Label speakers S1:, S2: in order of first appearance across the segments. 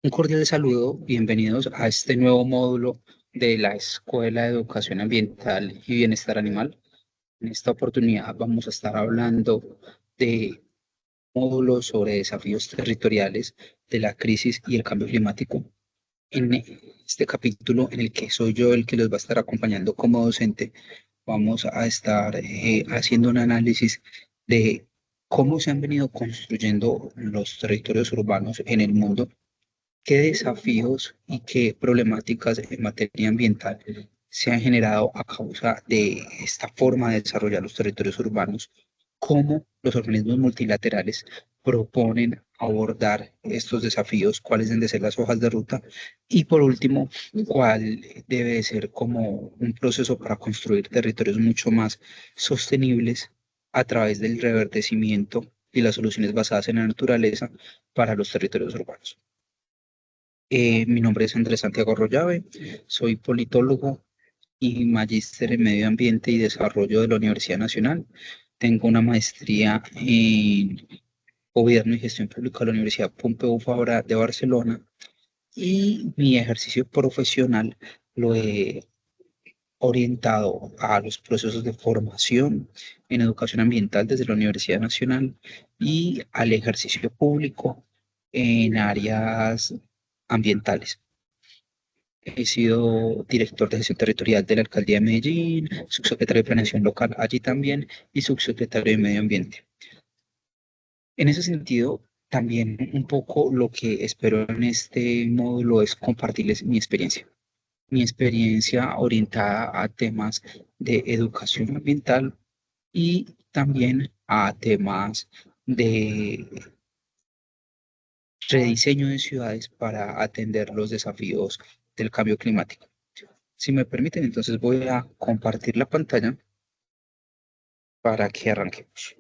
S1: Un cordial saludo, bienvenidos a este nuevo módulo de la Escuela de Educación Ambiental y Bienestar Animal. En esta oportunidad vamos a estar hablando de módulos sobre desafíos territoriales de la crisis y el cambio climático. En este capítulo, en el que soy yo el que los va a estar acompañando como docente, vamos a estar haciendo un análisis de cómo se han venido construyendo los territorios urbanos en el mundo, qué desafíos y qué problemáticas en materia ambiental se han generado a causa de esta forma de desarrollar los territorios urbanos, cómo los organismos multilaterales proponen abordar estos desafíos, cuáles deben de ser las hojas de ruta y por último, cuál debe de ser como un proceso para construir territorios mucho más sostenibles a través del reverdecimiento y las soluciones basadas en la naturaleza para los territorios urbanos. Mi nombre es Andrés Santiago Arroyave, soy politólogo y magíster en Medio Ambiente y Desarrollo de la Universidad Nacional. Tengo una maestría en Gobierno y Gestión Pública de la Universidad Pompeu Fabra de Barcelona y mi ejercicio profesional lo he orientado a los procesos de formación en educación ambiental desde la Universidad Nacional y al ejercicio público en áreas ambientales. He sido director de gestión territorial de la alcaldía de Medellín, subsecretario de planeación local allí también y subsecretario de medio ambiente. En ese sentido, también un poco lo que espero en este módulo es compartirles mi experiencia orientada a temas de educación ambiental y también a temas de rediseño de ciudades para atender los desafíos del cambio climático. Si me permiten, entonces voy a compartir la pantalla para que arranquemos.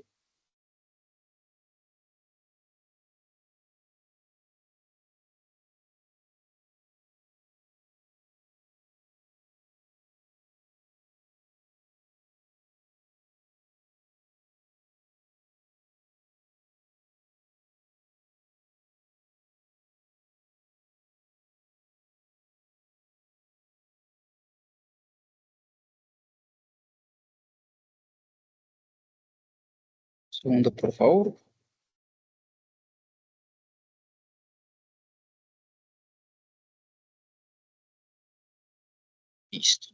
S1: Segundo, por favor. Listo.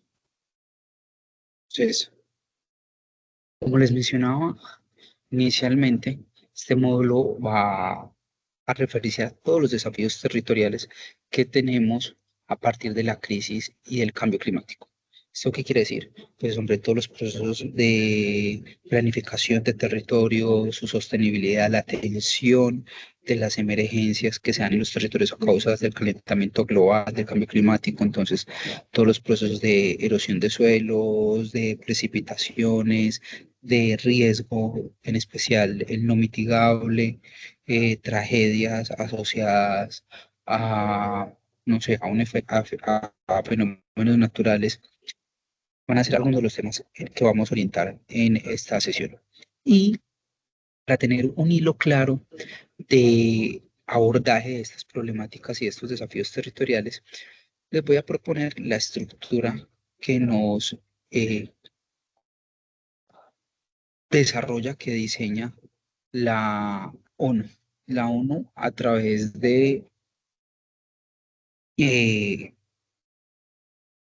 S1: Entonces, como les mencionaba inicialmente, este módulo va a referirse a todos los desafíos territoriales que tenemos a partir de la crisis y del cambio climático. ¿Esto qué quiere decir? Pues sobre todos los procesos de planificación de territorio, su sostenibilidad, la atención de las emergencias que se dan en los territorios a causa del calentamiento global, del cambio climático. Entonces, todos los procesos de erosión de suelos, de precipitaciones, de riesgo, en especial el no mitigable, tragedias asociadas a, no sé, a fenómenos naturales, van a ser algunos de los temas que vamos a orientar en esta sesión. Y para tener un hilo claro de abordaje de estas problemáticas y estos desafíos territoriales, les voy a proponer la estructura que nos desarrolla, que diseña la ONU. La ONU a través eh,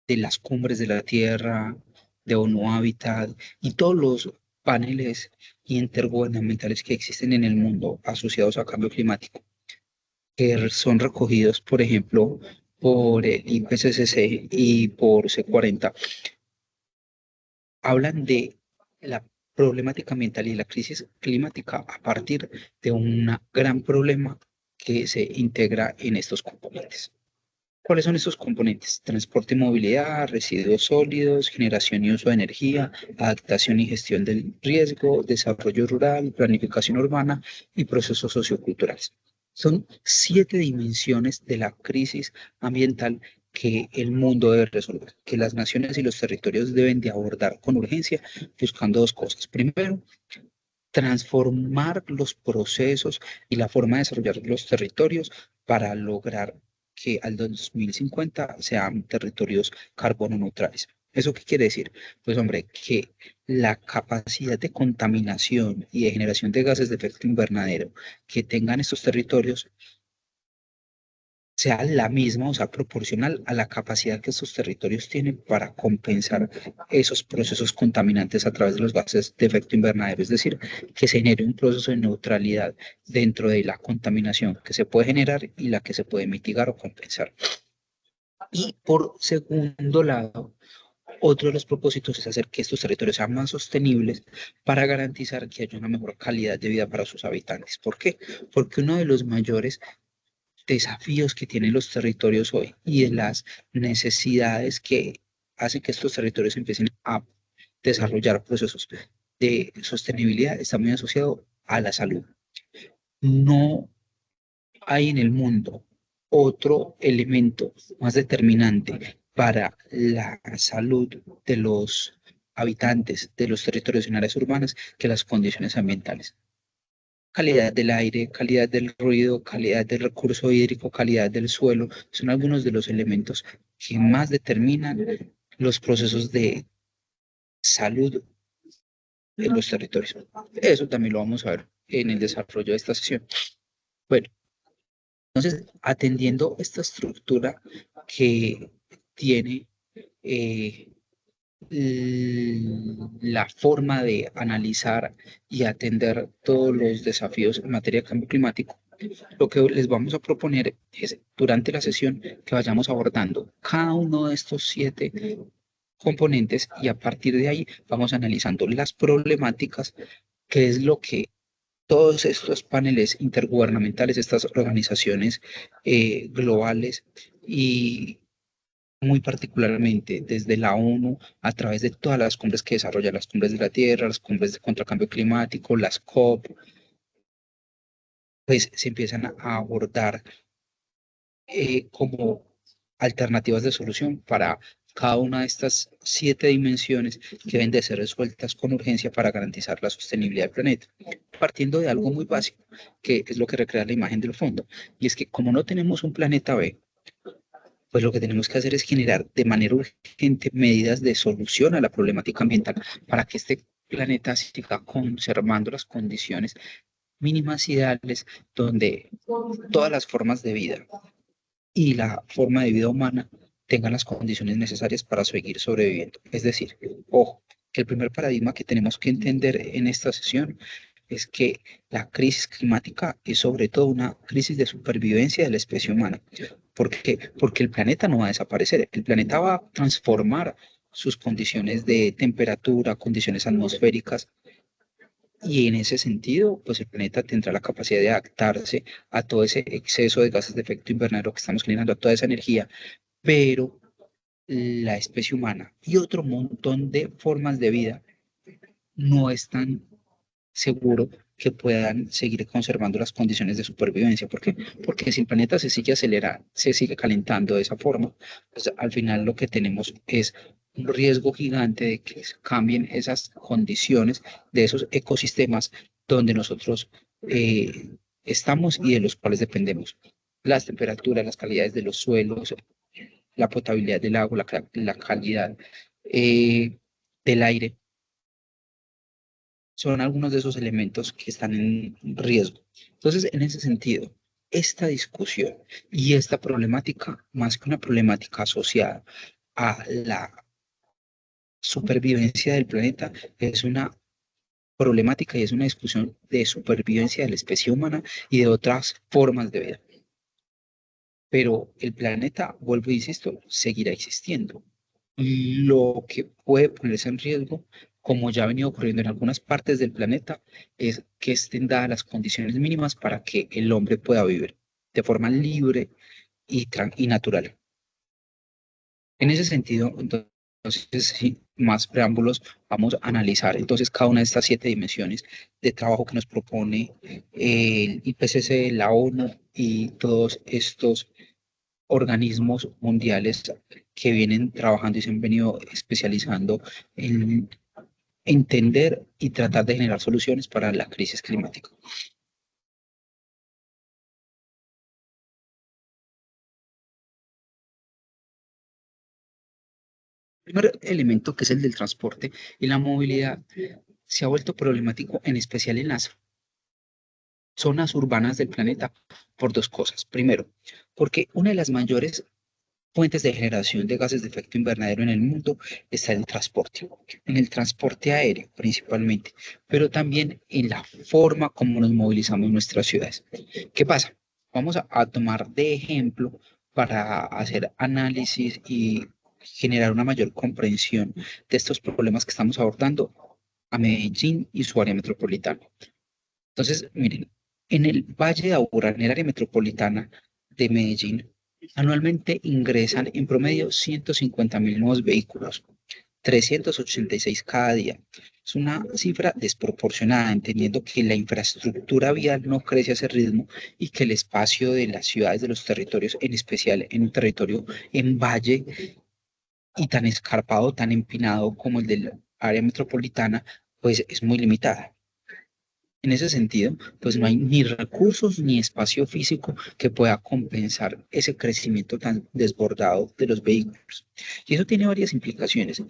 S1: de las cumbres de la Tierra, de ONU Habitat y todos los paneles intergubernamentales que existen en el mundo asociados a cambio climático, que son recogidos, por ejemplo, por el IPCC y por C40, hablan de la problemática ambiental y la crisis climática a partir de un gran problema que se integra en estos componentes. ¿Cuáles son estos componentes? Transporte y movilidad, residuos sólidos, generación y uso de energía, adaptación y gestión del riesgo, desarrollo rural, planificación urbana y procesos socioculturales. Son 7 dimensiones de la crisis ambiental que el mundo debe resolver, que las naciones y los territorios deben de abordar con urgencia, buscando dos cosas. Primero, transformar los procesos y la forma de desarrollar los territorios para lograr que al 2050 sean territorios carbono neutrales. ¿Eso qué quiere decir? Pues hombre, que la capacidad de contaminación y de generación de gases de efecto invernadero que tengan estos territorios sea la misma, o sea, proporcional a la capacidad que estos territorios tienen para compensar esos procesos contaminantes a través de los gases de efecto invernadero. Es decir, que se genere un proceso de neutralidad dentro de la contaminación que se puede generar y la que se puede mitigar o compensar. Y por segundo lado, otro de los propósitos es hacer que estos territorios sean más sostenibles para garantizar que haya una mejor calidad de vida para sus habitantes. ¿Por qué? Porque uno de los mayores desafíos que tienen los territorios hoy y de las necesidades que hacen que estos territorios empiecen a desarrollar procesos de sostenibilidad está muy asociado a la salud. No hay en el mundo otro elemento más determinante para la salud de los habitantes de los territorios en áreas urbanas que las condiciones ambientales. Calidad del aire, calidad del ruido, calidad del recurso hídrico, calidad del suelo, son algunos de los elementos que más determinan los procesos de salud en los territorios. Eso también lo vamos a ver en el desarrollo de esta sesión. Bueno, entonces, atendiendo esta estructura que tiene eh, la forma de analizar y atender todos los desafíos en materia de cambio climático, lo que les vamos a proponer es durante la sesión que vayamos abordando cada uno de estos 7 componentes y a partir de ahí vamos analizando las problemáticas, que es lo que todos estos paneles intergubernamentales, estas organizaciones globales y muy particularmente desde la ONU, a través de todas las cumbres que desarrolla, las cumbres de la Tierra, las cumbres de contra cambio climático, las COP, pues se empiezan a abordar como alternativas de solución para cada una de estas 7 dimensiones que deben de ser resueltas con urgencia para garantizar la sostenibilidad del planeta. Partiendo de algo muy básico, que es lo que recrea la imagen del fondo, y es que como no tenemos un planeta B, pues lo que tenemos que hacer es generar de manera urgente medidas de solución a la problemática ambiental para que este planeta siga conservando las condiciones mínimas ideales donde todas las formas de vida y la forma de vida humana tengan las condiciones necesarias para seguir sobreviviendo. Es decir, ojo, que el primer paradigma que tenemos que entender en esta sesión es que la crisis climática es sobre todo una crisis de supervivencia de la especie humana. ¿Por qué? Porque el planeta no va a desaparecer, el planeta va a transformar sus condiciones de temperatura, condiciones atmosféricas, y en ese sentido, pues el planeta tendrá la capacidad de adaptarse a todo ese exceso de gases de efecto invernadero que estamos generando, a toda esa energía, pero la especie humana y otro montón de formas de vida no están seguro que puedan seguir conservando las condiciones de supervivencia. ¿Por qué? Porque si el planeta se sigue acelerando, se sigue calentando de esa forma, pues al final lo que tenemos es un riesgo gigante de que cambien esas condiciones de esos ecosistemas donde nosotros estamos y de los cuales dependemos. Las temperaturas, las calidades de los suelos, la potabilidad del agua, la calidad del aire son algunos de esos elementos que están en riesgo. Entonces, en ese sentido, esta discusión y esta problemática, más que una problemática asociada a la supervivencia del planeta, es una problemática y es una discusión de supervivencia de la especie humana y de otras formas de vida. Pero el planeta, vuelvo e insisto, seguirá existiendo. Lo que puede ponerse en riesgo, como ya ha venido ocurriendo en algunas partes del planeta, es que estén dadas las condiciones mínimas para que el hombre pueda vivir de forma libre y natural. En ese sentido, entonces, sin más preámbulos, vamos a analizar entonces cada una de estas 7 dimensiones de trabajo que nos propone el IPCC, la ONU y todos estos organismos mundiales que vienen trabajando y se han venido especializando en entender y tratar de generar soluciones para la crisis climática. primer elemento, que es el del transporte y la movilidad, se ha vuelto problemático, en especial en las zonas urbanas del planeta, por dos cosas. Primero, porque una de las mayores fuentes de generación de gases de efecto invernadero en el mundo está en el transporte aéreo principalmente, pero también en la forma como nos movilizamos en nuestras ciudades. ¿Qué pasa? Vamos a tomar de ejemplo para hacer análisis y generar una mayor comprensión de estos problemas que estamos abordando a Medellín y su área metropolitana. Entonces, miren, en el Valle de Aburrá, en el área metropolitana de Medellín, anualmente ingresan en promedio 150.000 nuevos vehículos, 386 cada día. Es una cifra desproporcionada, entendiendo que la infraestructura vial no crece a ese ritmo y que el espacio de las ciudades, de los territorios, en especial en un territorio en valle y tan escarpado, tan empinado como el del área metropolitana, pues es muy limitada. En ese sentido, pues no hay ni recursos ni espacio físico que pueda compensar ese crecimiento tan desbordado de los vehículos. Y eso tiene varias implicaciones.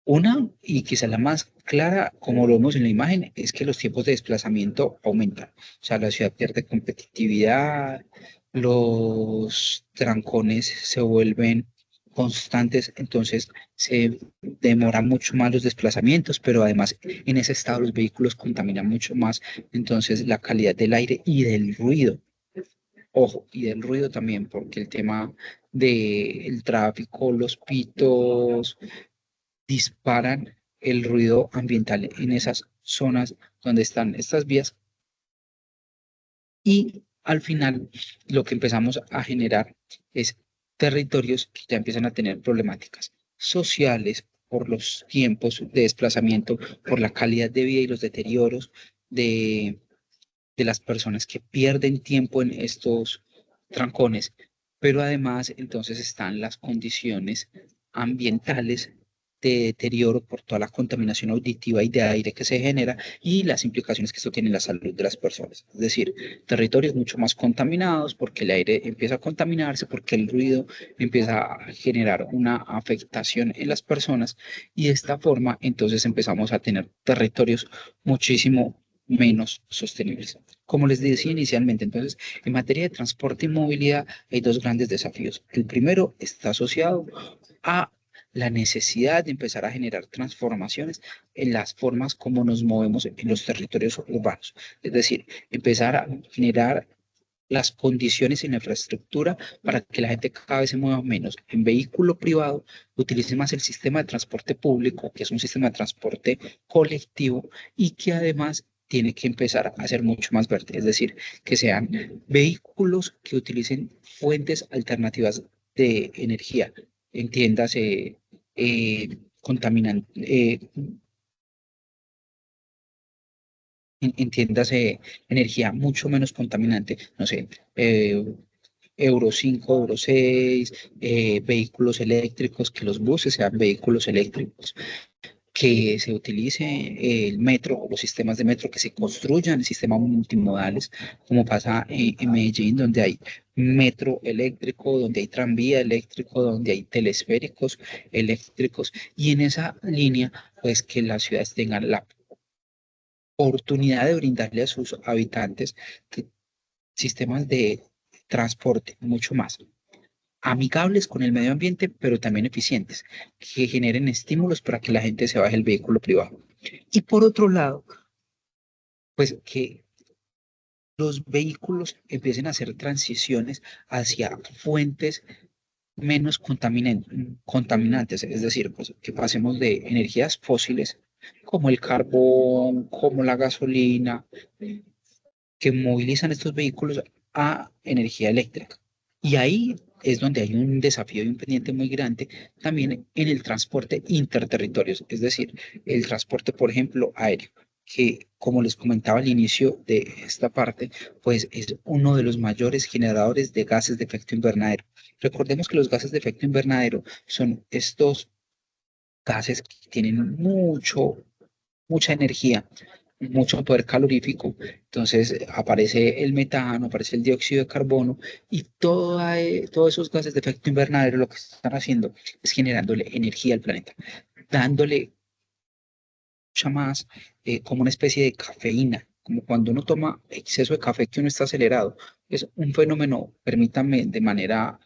S1: Una, y quizá la más clara, como lo vemos en la imagen, es que los tiempos de desplazamiento aumentan. O sea, la ciudad pierde competitividad, los trancones se vuelven constantes, entonces se demoran mucho más los desplazamientos, pero además en ese estado los vehículos contaminan mucho más, entonces la calidad del aire y del ruido. Ojo, y del ruido también, porque el tema del tráfico, los pitos, disparan el ruido ambiental en esas zonas donde están estas vías y al final lo que empezamos a generar es territorios que ya empiezan a tener problemáticas sociales por los tiempos de desplazamiento, por la calidad de vida y los deterioros de, de las personas que pierden tiempo en estos trancones, pero además entonces están las condiciones ambientales de deterioro por toda la contaminación auditiva y de aire que se genera y las implicaciones que esto tiene en la salud de las personas. Es decir, territorios mucho más contaminados porque el aire empieza a contaminarse, porque el ruido empieza a generar una afectación en las personas y de esta forma entonces empezamos a tener territorios muchísimo menos sostenibles. Como les decía inicialmente, entonces, en materia de transporte y movilidad hay dos grandes desafíos. El primero está asociado a la necesidad de empezar a generar transformaciones en las formas como nos movemos en los territorios urbanos. Es decir, empezar a generar las condiciones en la infraestructura para que la gente cada vez se mueva menos en vehículo privado, utilice más el sistema de transporte público, que es un sistema de transporte colectivo y que además tiene que empezar a ser mucho más verde, es decir, que sean vehículos que utilicen fuentes alternativas de energía, entiéndase, contaminan, entiéndase energía mucho menos contaminante, no sé, Euro 5, Euro 6, vehículos eléctricos, que los buses sean vehículos eléctricos, que se utilice el metro o los sistemas de metro, que se construyan sistemas multimodales, como pasa en Medellín, donde hay metro eléctrico, donde hay tranvía eléctrico, donde hay telesféricos eléctricos, y en esa línea, pues que las ciudades tengan la oportunidad de brindarle a sus habitantes que- sistemas de transporte mucho más amigables con el medio ambiente, pero también eficientes, que generen estímulos para que la gente se baje el vehículo privado. Y por otro lado, pues que los vehículos empiecen a hacer transiciones hacia fuentes menos contaminantes, es decir, pues, que pasemos de energías fósiles como el carbón, como la gasolina, que movilizan estos vehículos a energía eléctrica. Y ahí es donde hay un desafío y un pendiente muy grande también en el transporte interterritorios, es decir, el transporte, por ejemplo, aéreo, que como les comentaba al inicio de esta parte, pues es uno de los mayores generadores de gases de efecto invernadero. Recordemos que los gases de efecto invernadero son estos gases que tienen mucha energía, mucho poder calorífico, entonces aparece el metano, aparece el dióxido de carbono y todos esos gases de efecto invernadero lo que están haciendo es generándole energía al planeta, dándole mucha más como una especie de cafeína, como cuando uno toma exceso de café que uno está acelerado. Es un fenómeno, permítanme, de manera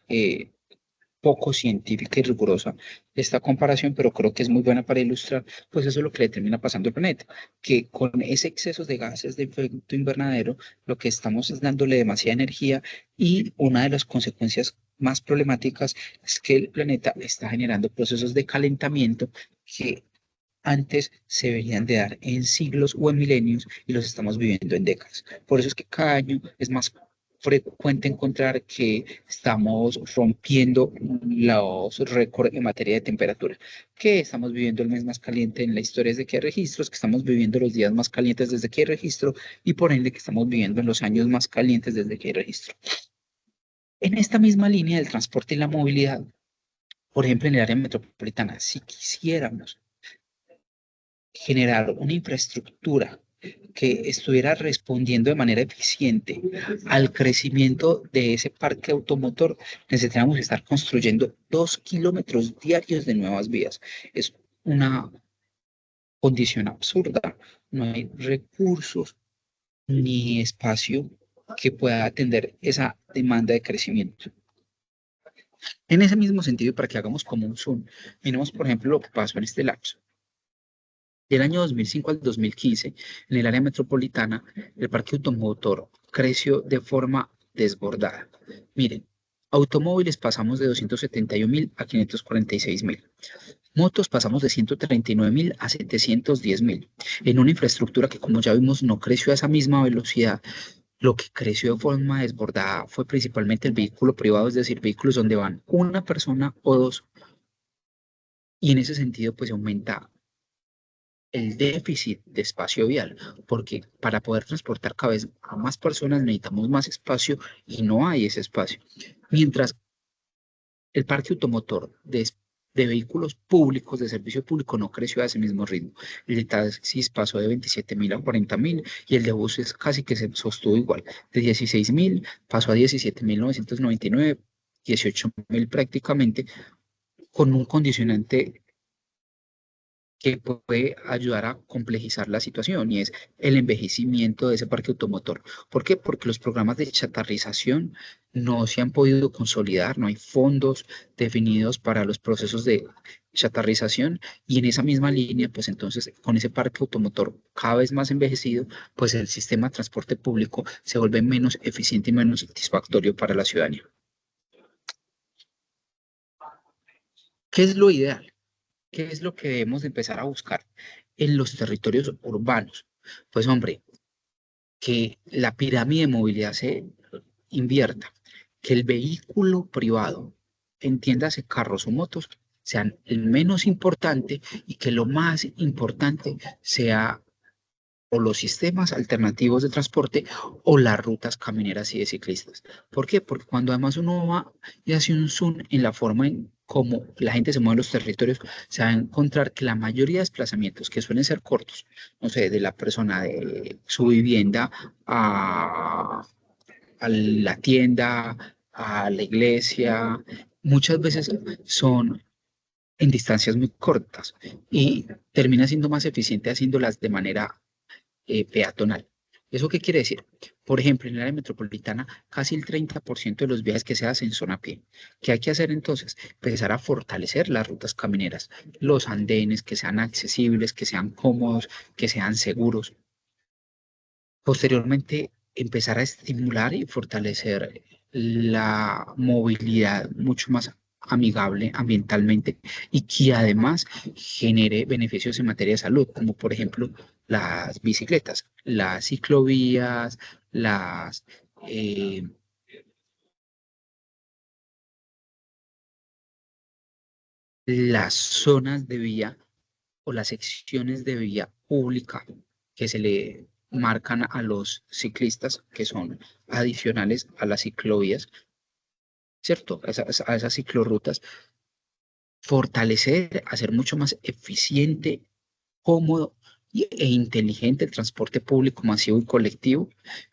S1: poco científica y rigurosa esta comparación, pero creo que es muy buena para ilustrar, pues eso es lo que le termina pasando al planeta, que con ese exceso de gases de efecto invernadero, lo que estamos es dándole demasiada energía y una de las consecuencias más problemáticas es que el planeta está generando procesos de calentamiento que antes se deberían de dar en siglos o en milenios y los estamos viviendo en décadas. Por eso es que cada año es más frecuente encontrar que estamos rompiendo los récords en materia de temperatura, que estamos viviendo el mes más caliente en la historia desde que hay registros, que estamos viviendo los días más calientes desde que hay registro y por ende que estamos viviendo en los años más calientes desde que hay registro. En esta misma línea del transporte y la movilidad, por ejemplo, en el área metropolitana, si quisiéramos generar una infraestructura que estuviera respondiendo de manera eficiente al crecimiento de ese parque automotor, necesitamos estar construyendo 2 kilómetros diarios de nuevas vías. Es una condición absurda. No hay recursos ni espacio que pueda atender esa demanda de crecimiento. En ese mismo sentido, para que hagamos como un zoom, miremos, por ejemplo, lo que pasó en este lapso. Del año 2005 al 2015, en el área metropolitana, el parque automotor creció de forma desbordada. Miren, automóviles pasamos de 271.000 a 546.000. Motos pasamos de 139.000 a 710.000. En una infraestructura que, como ya vimos, no creció a esa misma velocidad. Lo que creció de forma desbordada fue principalmente el vehículo privado, es decir, vehículos donde van una persona o dos. Y en ese sentido, pues aumenta el déficit de espacio vial, porque para poder transportar cada vez a más personas necesitamos más espacio y no hay ese espacio. Mientras el parque automotor de vehículos públicos de servicio público no creció a ese mismo ritmo. El de taxis pasó de 27.000 a 40.000 y el de buses casi que se sostuvo igual. De 16.000 pasó a 17.999, 18.000 prácticamente, con un condicionante que puede ayudar a complejizar la situación y es el envejecimiento de ese parque automotor. ¿Por qué? Porque los programas de chatarrización no se han podido consolidar, no hay fondos definidos para los procesos de chatarrización y en esa misma línea, pues entonces con ese parque automotor cada vez más envejecido, pues el sistema de transporte público se vuelve menos eficiente y menos satisfactorio para la ciudadanía. ¿Qué es lo ideal? ¿Qué es lo que debemos de empezar a buscar en los territorios urbanos? Pues hombre, que la pirámide de movilidad se invierta, que el vehículo privado, entiéndase carros o motos, sean el menos importante y que lo más importante sea o los sistemas alternativos de transporte o las rutas camineras y de ciclistas. ¿Por qué? Porque cuando además uno va y hace un zoom en la forma en cómo la gente se mueve en los territorios, se va a encontrar que la mayoría de desplazamientos que suelen ser cortos, no sé, de la persona de su vivienda a la tienda, a la iglesia, muchas veces son en distancias muy cortas y termina siendo más eficiente haciéndolas de manera peatonal. ¿Eso qué quiere decir? Por ejemplo, en el área metropolitana, casi el 30% de los viajes que se hacen son a pie. ¿Qué hay que hacer entonces? Empezar a fortalecer las rutas camineras, los andenes que sean accesibles, que sean cómodos, que sean seguros. Posteriormente, empezar a estimular y fortalecer la movilidad mucho más amigable ambientalmente y que además genere beneficios en materia de salud, como por ejemplo las bicicletas, las ciclovías, eh, las zonas de vía o las secciones de vía pública que se le marcan a los ciclistas, que son adicionales a las ciclovías, ¿cierto? A esas ciclorrutas, fortalecer, hacer mucho más eficiente, cómodo e inteligente, el transporte público masivo y colectivo,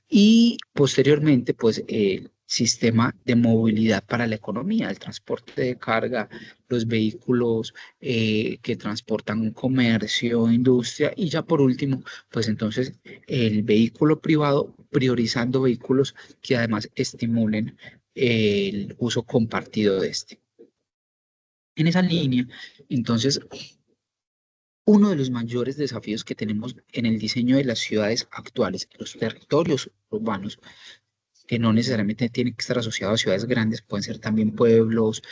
S1: y posteriormente, pues, el sistema de movilidad para la economía, el transporte de carga, los vehículos que transportan comercio, industria, y ya por último, pues entonces el vehículo privado, priorizando vehículos que además estimulen el uso compartido de este. En esa línea, entonces, uno de los mayores desafíos que tenemos en el diseño de las ciudades actuales, los territorios urbanos, que no necesariamente tienen que estar asociados a ciudades grandes, pueden ser también pueblos,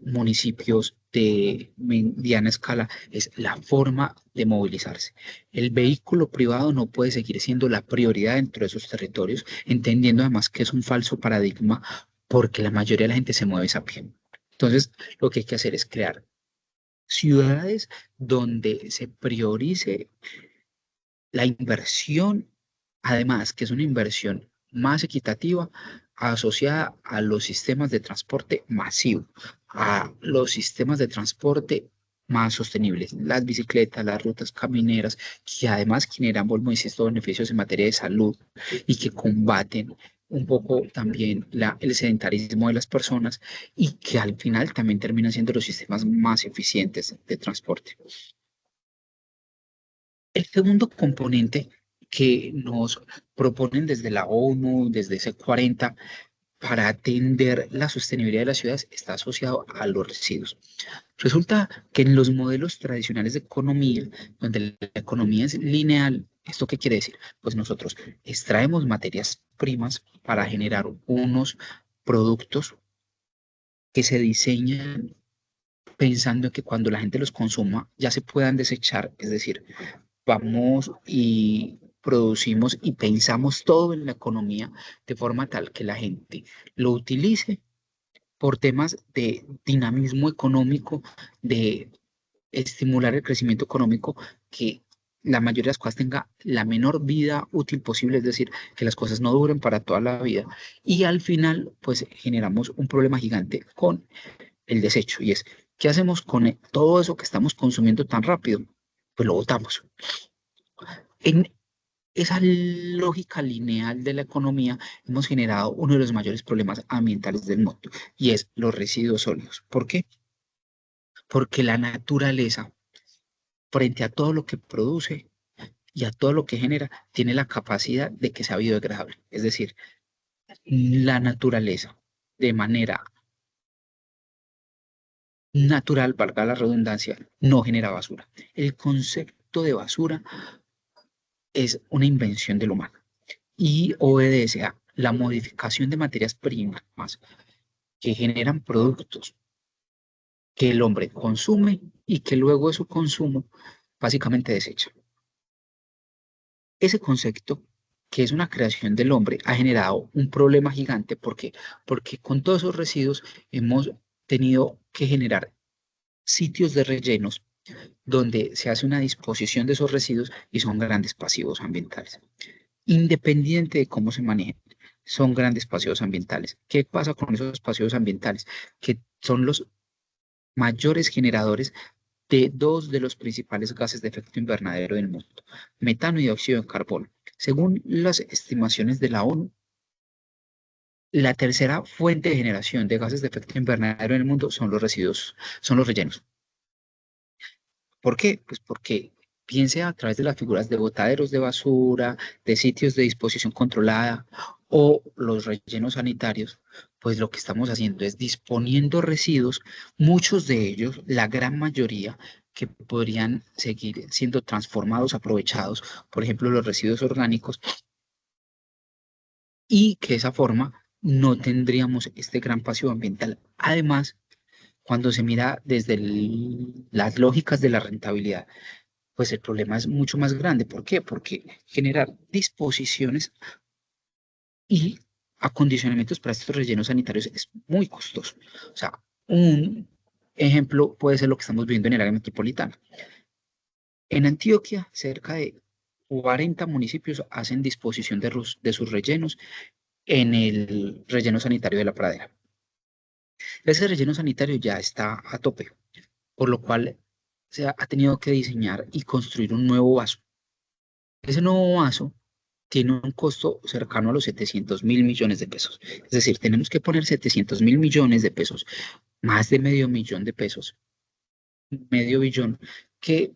S1: municipios de mediana escala, es la forma de movilizarse. El vehículo privado no puede seguir siendo la prioridad dentro de esos territorios, entendiendo además que es un falso paradigma porque la mayoría de la gente se mueve a pie. Entonces, lo que hay que hacer es crear ciudades donde se priorice la inversión, además que es una inversión más equitativa asociada a los sistemas de transporte masivo, a los sistemas de transporte más sostenibles, las bicicletas, las rutas camineras, que además generan, vuelvo a insistir, beneficios en materia de salud y que combaten un poco también el sedentarismo de las personas y que al final también terminan siendo los sistemas más eficientes de transporte. El segundo componente que nos proponen desde la ONU, desde C40, para atender la sostenibilidad de las ciudades está asociado a los residuos. Resulta que en los modelos tradicionales de economía, donde la economía es lineal, ¿esto qué quiere decir? Pues nosotros extraemos materias primas para generar unos productos que se diseñan pensando que cuando la gente los consuma ya se puedan desechar, es decir, vamos y producimos y pensamos todo en la economía de forma tal que la gente lo utilice por temas de dinamismo económico, de estimular el crecimiento económico, que la mayoría de las cosas tenga la menor vida útil posible, es decir, que las cosas no duren para toda la vida. Y al final, pues generamos un problema gigante con el desecho y es, ¿qué hacemos con todo eso que estamos consumiendo tan rápido? Pues lo botamos. En esa lógica lineal de la economía hemos generado uno de los mayores problemas ambientales del mundo y es los residuos sólidos. ¿Por qué? Porque la naturaleza, frente a todo lo que produce y a todo lo que genera, tiene la capacidad de que sea biodegradable. Es decir, la naturaleza, de manera natural, valga la redundancia, no genera basura. El concepto de basura es una invención del humano y obedece a la modificación de materias primas que generan productos que el hombre consume y que luego de su consumo básicamente desecha. Ese concepto, que es una creación del hombre, ha generado un problema gigante porque con todos esos residuos hemos tenido que generar sitios de rellenos donde se hace una disposición de esos residuos y son grandes pasivos ambientales. Independiente de cómo se manejen, son grandes pasivos ambientales. ¿Qué pasa con esos pasivos ambientales? Que son los mayores generadores de dos de los principales gases de efecto invernadero del mundo, metano y dióxido de carbono. Según las estimaciones de la ONU, la tercera fuente de generación de gases de efecto invernadero en el mundo son los residuos, son los rellenos. ¿Por qué? Pues porque piense a través de las figuras de botaderos de basura, de sitios de disposición controlada o los rellenos sanitarios, pues lo que estamos haciendo es disponiendo residuos, muchos de ellos, la gran mayoría, que podrían seguir siendo transformados, aprovechados, por ejemplo, los residuos orgánicos, y que de esa forma no tendríamos este gran pasivo ambiental. Además, cuando se mira desde las lógicas de la rentabilidad, pues el problema es mucho más grande. ¿Por qué? Porque generar disposiciones y acondicionamientos para estos rellenos sanitarios es muy costoso. O sea, un ejemplo puede ser lo que estamos viendo en el área metropolitana. En Antioquia, cerca de 40 municipios hacen disposición de sus rellenos en el relleno sanitario de la Pradera. Ese relleno sanitario ya está a tope, por lo cual se ha tenido que diseñar y construir un nuevo vaso. Ese nuevo vaso tiene un costo cercano a los 700.000 millones de pesos. Es decir, tenemos que poner 700.000 millones de pesos, más de medio millón de pesos, medio billón, que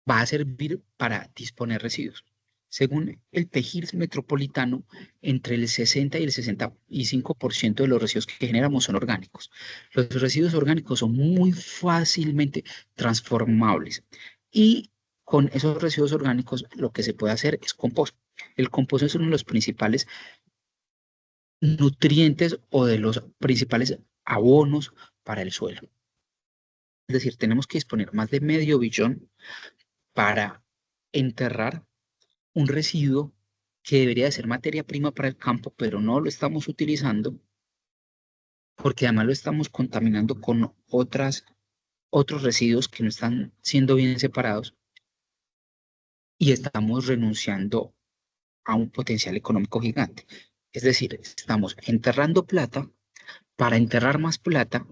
S1: va a servir para disponer residuos. Según el PEGIRS metropolitano, entre el 60 y el 65% de los residuos que generamos son orgánicos. Los residuos orgánicos son muy fácilmente transformables y con esos residuos orgánicos lo que se puede hacer es compost. El compost es uno de los principales nutrientes o de los principales abonos para el suelo. Es decir, tenemos que disponer más de medio billón para enterrar un residuo que debería de ser materia prima para el campo, pero no lo estamos utilizando porque además lo estamos contaminando con otros residuos que no están siendo bien separados y estamos renunciando a un potencial económico gigante. Es decir, estamos enterrando plata para enterrar más plata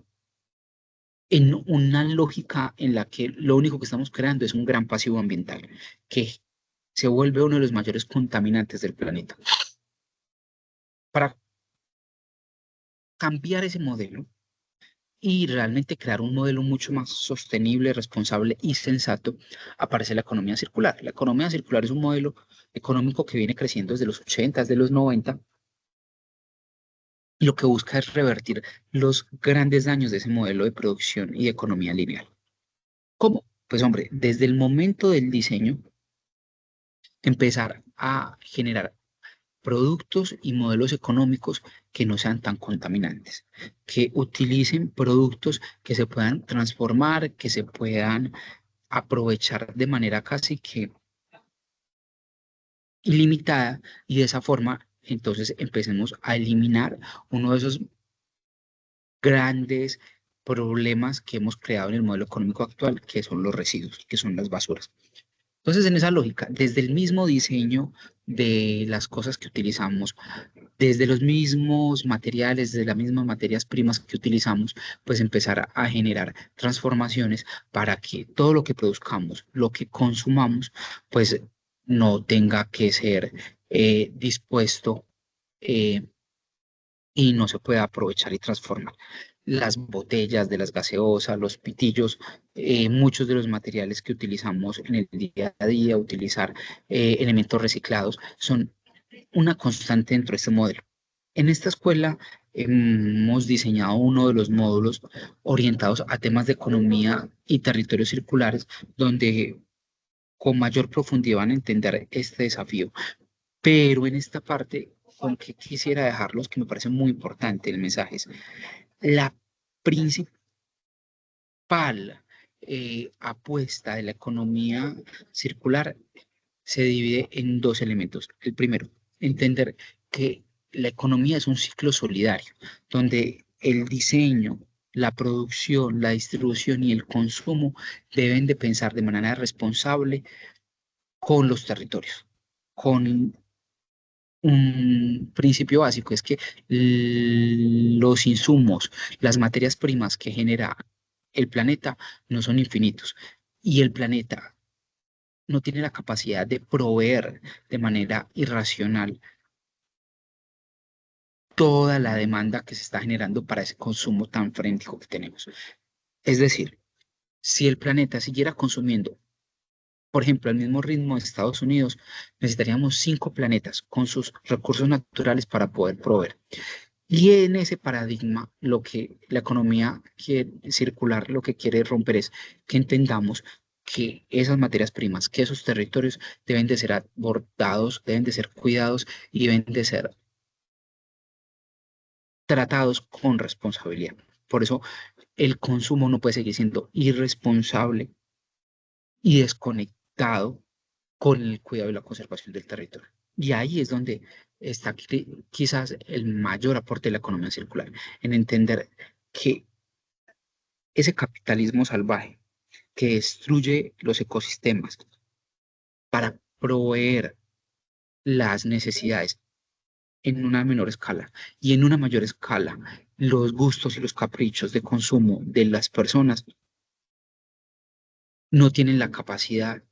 S1: en una lógica en la que lo único que estamos creando es un gran pasivo ambiental que se vuelve uno de los mayores contaminantes del planeta. Para cambiar ese modelo y realmente crear un modelo mucho más sostenible, responsable y sensato, aparece la economía circular. La economía circular es un modelo económico que viene creciendo desde los 80, desde los 90, y lo que busca es revertir los grandes daños de ese modelo de producción y de economía lineal. ¿Cómo? Pues hombre, desde el momento del diseño, empezar a generar productos y modelos económicos que no sean tan contaminantes, que utilicen productos que se puedan transformar, que se puedan aprovechar de manera casi que ilimitada y de esa forma entonces empecemos a eliminar uno de esos grandes problemas que hemos creado en el modelo económico actual, que son los residuos, que son las basuras. Entonces, en esa lógica, desde el mismo diseño de las cosas que utilizamos, desde los mismos materiales, desde las mismas materias primas que utilizamos, pues empezar a generar transformaciones para que todo lo que produzcamos, lo que consumamos, pues no tenga que ser dispuesto eh, y no se pueda aprovechar y transformar. Las botellas de las gaseosas, los pitillos, muchos de los materiales que utilizamos en el día a día, utilizar elementos reciclados, son una constante dentro de este modelo. En esta escuela hemos diseñado uno de los módulos orientados a temas de economía y territorios circulares, donde con mayor profundidad van a entender este desafío. Pero en esta parte, con que quisiera dejarlos, que me parece muy importante el mensaje, es la principal apuesta de la economía circular se divide en dos elementos. El primero, entender que la economía es un ciclo solidario, donde el diseño, la producción, la distribución y el consumo deben de pensar de manera responsable con los territorios, con un principio básico, es que los insumos, las materias primas que genera el planeta no son infinitos y el planeta no tiene la capacidad de proveer de manera irracional toda la demanda que se está generando para ese consumo tan frenético que tenemos. Es decir, si el planeta siguiera consumiendo, por ejemplo, al mismo ritmo de Estados Unidos, necesitaríamos 5 planetas con sus recursos naturales para poder proveer. Y en ese paradigma, lo que la economía quiere circular, lo que quiere romper es que entendamos que esas materias primas, que esos territorios deben de ser abordados, deben de ser cuidados y deben de ser tratados con responsabilidad. Por eso el consumo no puede seguir siendo irresponsable y desconectado con el cuidado y la conservación del territorio. Y ahí es donde está quizás el mayor aporte de la economía circular, en entender que ese capitalismo salvaje que destruye los ecosistemas para proveer las necesidades en una menor escala y en una mayor escala los gustos y los caprichos de consumo de las personas no tienen la capacidad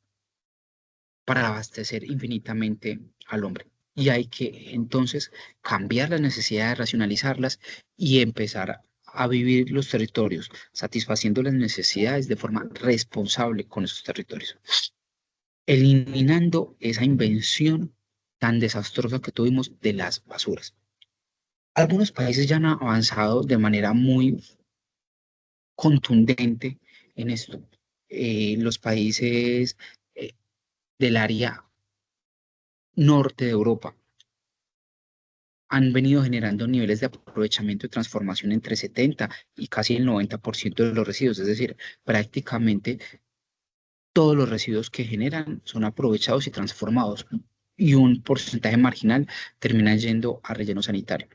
S1: para abastecer infinitamente al hombre. Y hay que entonces cambiar las necesidades, racionalizarlas y empezar a vivir los territorios, satisfaciendo las necesidades de forma responsable con esos territorios, eliminando esa invención tan desastrosa que tuvimos de las basuras. Algunos países ya han avanzado de manera muy contundente en esto. Los países eh, del área norte de Europa han venido generando niveles de aprovechamiento y transformación entre 70 y casi el 90% de los residuos, es decir, prácticamente todos los residuos que generan son aprovechados y transformados y un porcentaje marginal termina yendo a relleno sanitario.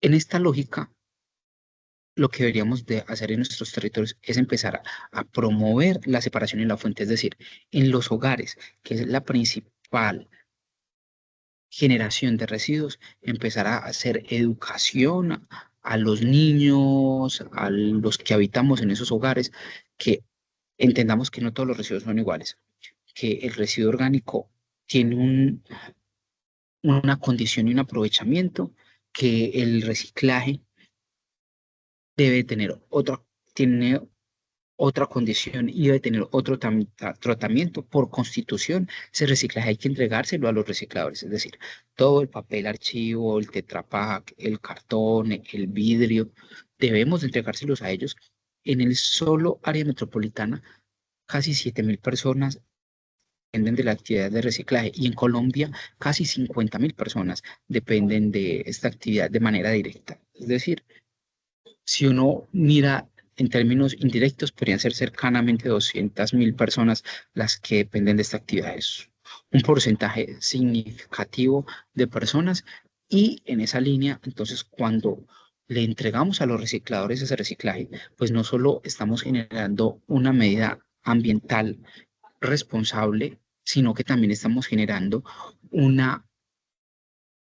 S1: En esta lógica, lo que deberíamos de hacer en nuestros territorios es empezar a promover la separación en la fuente, es decir, en los hogares, que es la principal generación de residuos, empezar a hacer educación a los niños, a los que habitamos en esos hogares, que entendamos que no todos los residuos son iguales, que el residuo orgánico tiene una condición y un aprovechamiento, que el reciclaje debe tener tiene otra condición y debe tener otro tratamiento. Por constitución, ese reciclaje hay que entregárselo a los recicladores, es decir, todo el papel archivo, el Tetra Pak, el cartón, el vidrio, debemos entregárselos a ellos. En el solo área metropolitana, casi 7.000 personas dependen de la actividad de reciclaje y en Colombia casi 50.000 personas dependen de esta actividad de manera directa. Es decir, si uno mira en términos indirectos, podrían ser cercanamente 200.000 personas las que dependen de esta actividad. Es un porcentaje significativo de personas y en esa línea, entonces, cuando le entregamos a los recicladores ese reciclaje, pues no solo estamos generando una medida ambiental responsable, sino que también estamos generando una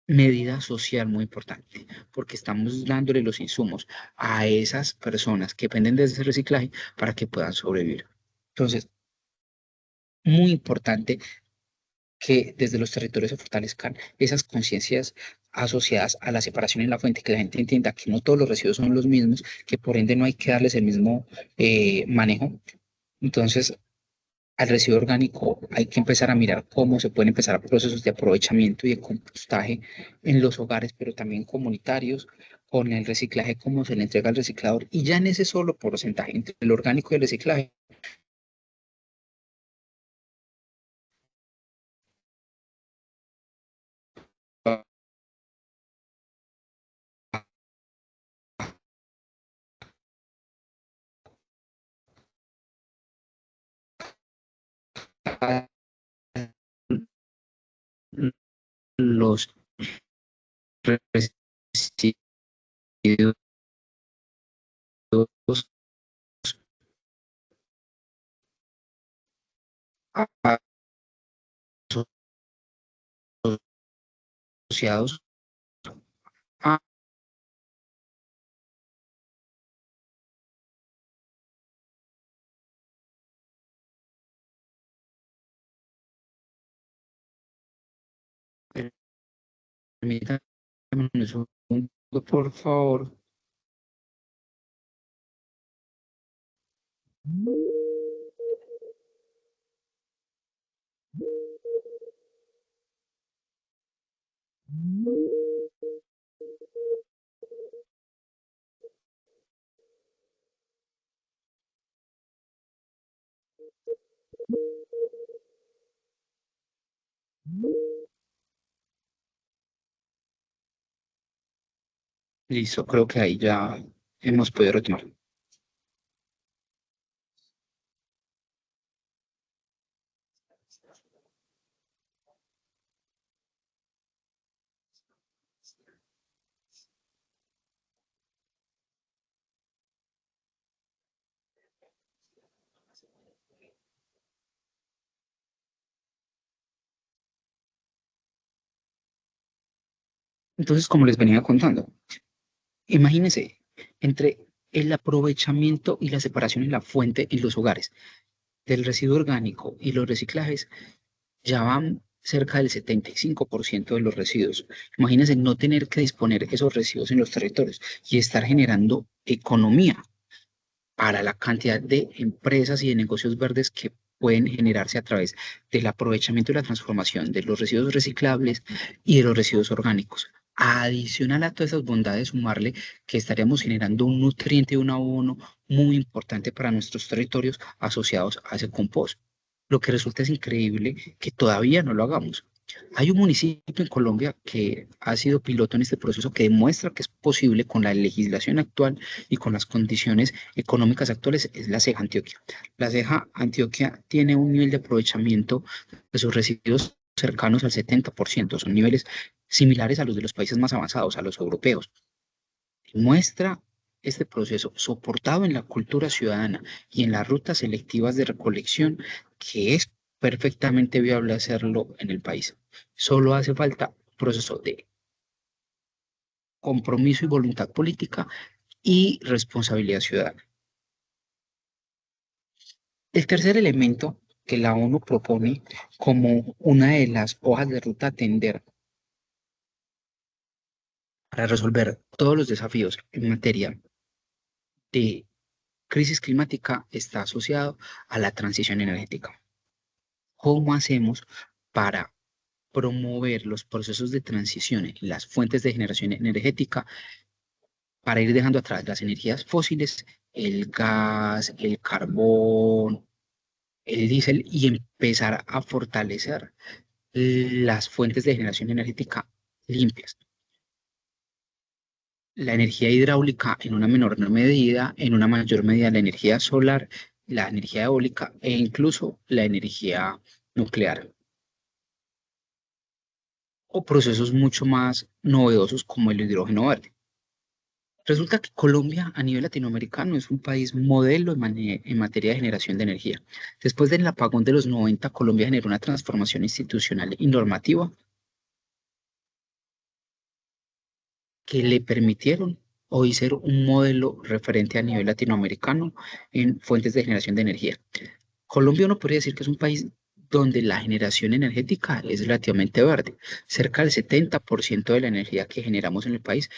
S1: medida social muy importante, porque estamos dándole los insumos a esas personas que dependen de ese reciclaje para que puedan sobrevivir. Entonces, muy importante que desde los territorios se fortalezcan esas conciencias asociadas a la separación en la fuente, que la gente entienda que no todos los residuos son los mismos, que por ende no hay que darles el mismo manejo. Entonces, al residuo orgánico hay que empezar a mirar cómo se pueden empezar a procesos de aprovechamiento y de compostaje en los hogares, pero también comunitarios, con el reciclaje, cómo se le entrega al reciclador. Y ya en ese solo porcentaje entre el orgánico y el reciclaje, los residuos asociados a, permítanme un segundo, por favor. Listo, creo que ahí ya hemos podido retomar. Entonces, como les venía contando, imagínense entre el aprovechamiento y la separación en la fuente en los hogares. Del residuo orgánico y los reciclajes ya van cerca del 75% de los residuos. Imagínense no tener que disponer esos residuos en los territorios y estar generando economía para la cantidad de empresas y de negocios verdes que pueden generarse a través del aprovechamiento y la transformación de los residuos reciclables y de los residuos orgánicos. Adicional a todas esas bondades, sumarle que estaríamos generando un nutriente y un abono muy importante para nuestros territorios asociados a ese compost. Lo que resulta es increíble que todavía no lo hagamos. Hay un municipio en Colombia que ha sido piloto en este proceso que demuestra que es posible con la legislación actual y con las condiciones económicas actuales, es la ceja Antioquia. La ceja Antioquia tiene un nivel de aprovechamiento de sus residuos cercanos al 70%, son niveles similares a los de los países más avanzados, a los europeos. Muestra este proceso soportado en la cultura ciudadana y en las rutas selectivas de recolección que es perfectamente viable hacerlo en el país. Solo hace falta un proceso de compromiso y voluntad política y responsabilidad ciudadana. El tercer elemento que la ONU propone como una de las hojas de ruta a atender para resolver todos los desafíos en materia de crisis climática está asociado a la transición energética. ¿Cómo hacemos para promover los procesos de transición en las fuentes de generación energética para ir dejando atrás las energías fósiles, el gas, el carbón, el diésel y empezar a fortalecer las fuentes de generación energética limpias? La energía hidráulica en una menor medida, en una mayor medida la energía solar, la energía eólica e incluso la energía nuclear, o procesos mucho más novedosos como el hidrógeno verde. Resulta que Colombia a nivel latinoamericano es un país modelo en materia de generación de energía. Después del apagón de los 90, Colombia generó una transformación institucional y normativa que le permitieron hoy ser un modelo referente a nivel latinoamericano en fuentes de generación de energía. Colombia uno podría decir que es un país donde la generación energética es relativamente verde. Cerca del 70% de la energía que generamos en el país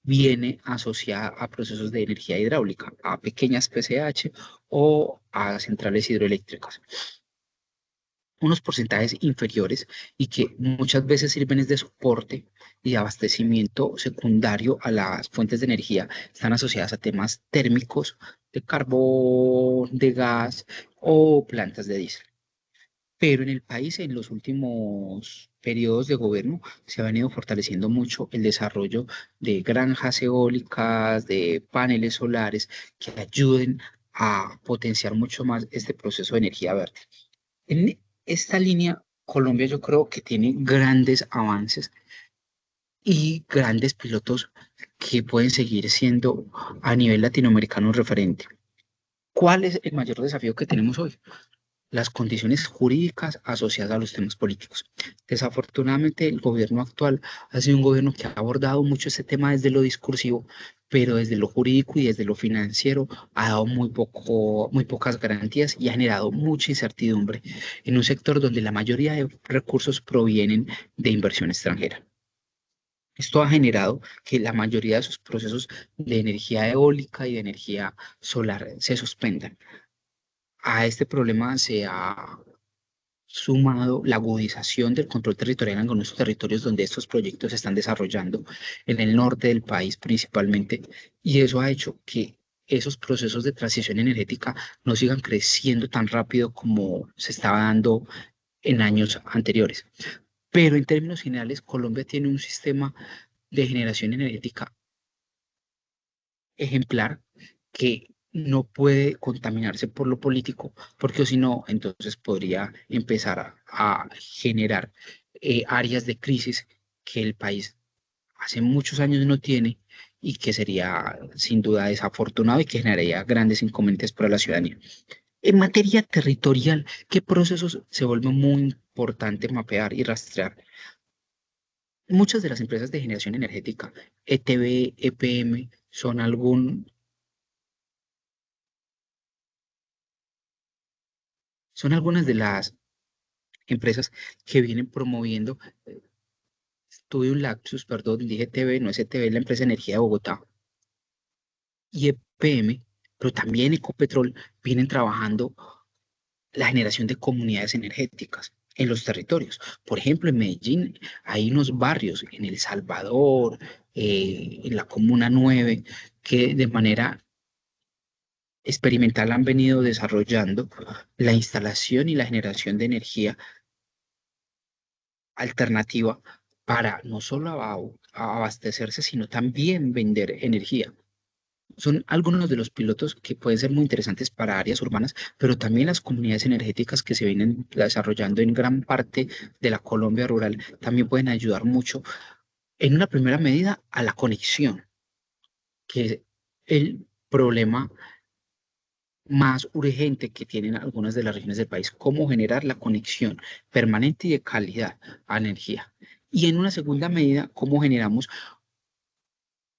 S1: viene asociada a procesos de energía hidráulica, a pequeñas PCH o a centrales hidroeléctricas. Unos porcentajes inferiores y que muchas veces sirven es de soporte y de abastecimiento secundario a las fuentes de energía, están asociadas a temas térmicos, de carbón, de gas o plantas de diésel. Pero en el país, en los últimos periodos de gobierno, se ha venido fortaleciendo mucho el desarrollo de granjas eólicas, de paneles solares que ayuden a potenciar mucho más este proceso de energía verde. En esta línea, Colombia yo creo que tiene grandes avances y grandes pilotos que pueden seguir siendo a nivel latinoamericano un referente. ¿Cuál es el mayor desafío que tenemos hoy? Las condiciones jurídicas asociadas a los temas políticos. Desafortunadamente, el gobierno actual ha sido un gobierno que ha abordado mucho este tema desde lo discursivo, pero desde lo jurídico y desde lo financiero ha dado muy pocas garantías y ha generado mucha incertidumbre en un sector donde la mayoría de recursos provienen de inversión extranjera. Esto ha generado que la mayoría de sus procesos de energía eólica y de energía solar se suspendan. A este problema se ha sumado la agudización del control territorial en algunos territorios donde estos proyectos se están desarrollando, en el norte del país principalmente, y eso ha hecho que esos procesos de transición energética no sigan creciendo tan rápido como se estaba dando en años anteriores. Pero en términos generales, Colombia tiene un sistema de generación energética ejemplar que no puede contaminarse por lo político, porque si no, entonces podría empezar a generar áreas de crisis que el país hace muchos años no tiene y que sería sin duda desafortunado y que generaría grandes inconvenientes para la ciudadanía. En materia territorial, ¿qué procesos se vuelven muy importante mapear y rastrear? Muchas de las empresas de generación energética, ETB, EPM, son algún Son algunas de las empresas que vienen promoviendo. Tuve un lapsus, perdón, dije TV, no es ETV, es la empresa de energía de Bogotá, y EPM, pero también Ecopetrol, vienen trabajando la generación de comunidades energéticas en los territorios. Por ejemplo, en Medellín hay unos barrios, en El Salvador, en la Comuna 9, que de manera experimental han venido desarrollando la instalación y la generación de energía alternativa para no solo abastecerse, sino también vender energía. Son algunos de los pilotos que pueden ser muy interesantes para áreas urbanas, pero también las comunidades energéticas que se vienen desarrollando en gran parte de la Colombia rural también pueden ayudar mucho en una primera medida a la conexión, que es el problema más urgente que tienen algunas de las regiones del país, cómo generar la conexión permanente y de calidad a energía. Y en una segunda medida, cómo generamos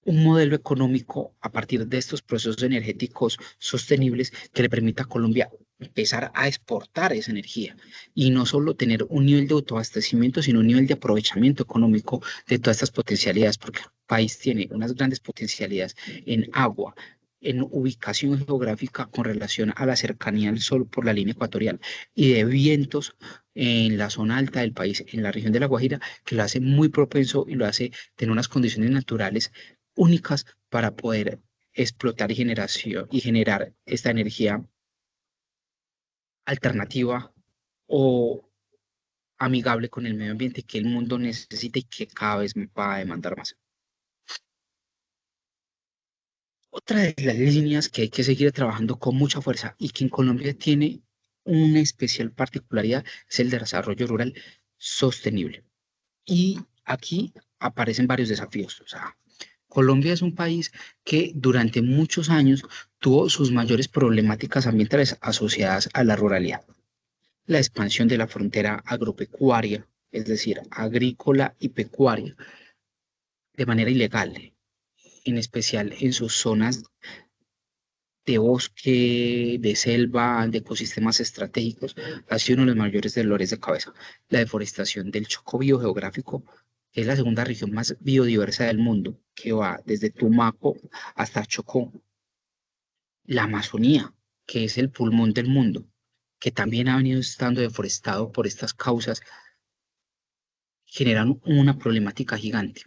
S1: un modelo económico a partir de estos procesos energéticos sostenibles que le permita a Colombia empezar a exportar esa energía y no solo tener un nivel de autoabastecimiento, sino un nivel de aprovechamiento económico de todas estas potencialidades, porque el país tiene unas grandes potencialidades en agua, en ubicación geográfica con relación a la cercanía al sol por la línea ecuatorial y de vientos en la zona alta del país, en la región de La Guajira, que lo hace muy propenso y lo hace tener unas condiciones naturales únicas para poder explotar y generar esta energía alternativa o amigable con el medio ambiente que el mundo necesita y que cada vez va a demandar más. Otra de las líneas que hay que seguir trabajando con mucha fuerza y que en Colombia tiene una especial particularidad es el desarrollo rural sostenible. Y aquí aparecen varios desafíos. O sea, Colombia es un país que durante muchos años tuvo sus mayores problemáticas ambientales asociadas a la ruralidad. La expansión de la frontera agropecuaria, es decir, agrícola y pecuaria, de manera ilegal, en especial en sus zonas de bosque, de selva, de ecosistemas estratégicos, ha sido uno de los mayores dolores de cabeza. La deforestación del Chocó biogeográfico, que es la segunda región más biodiversa del mundo, que va desde Tumaco hasta Chocó. La Amazonía, que es el pulmón del mundo, que también ha venido estando deforestado por estas causas, generan una problemática gigante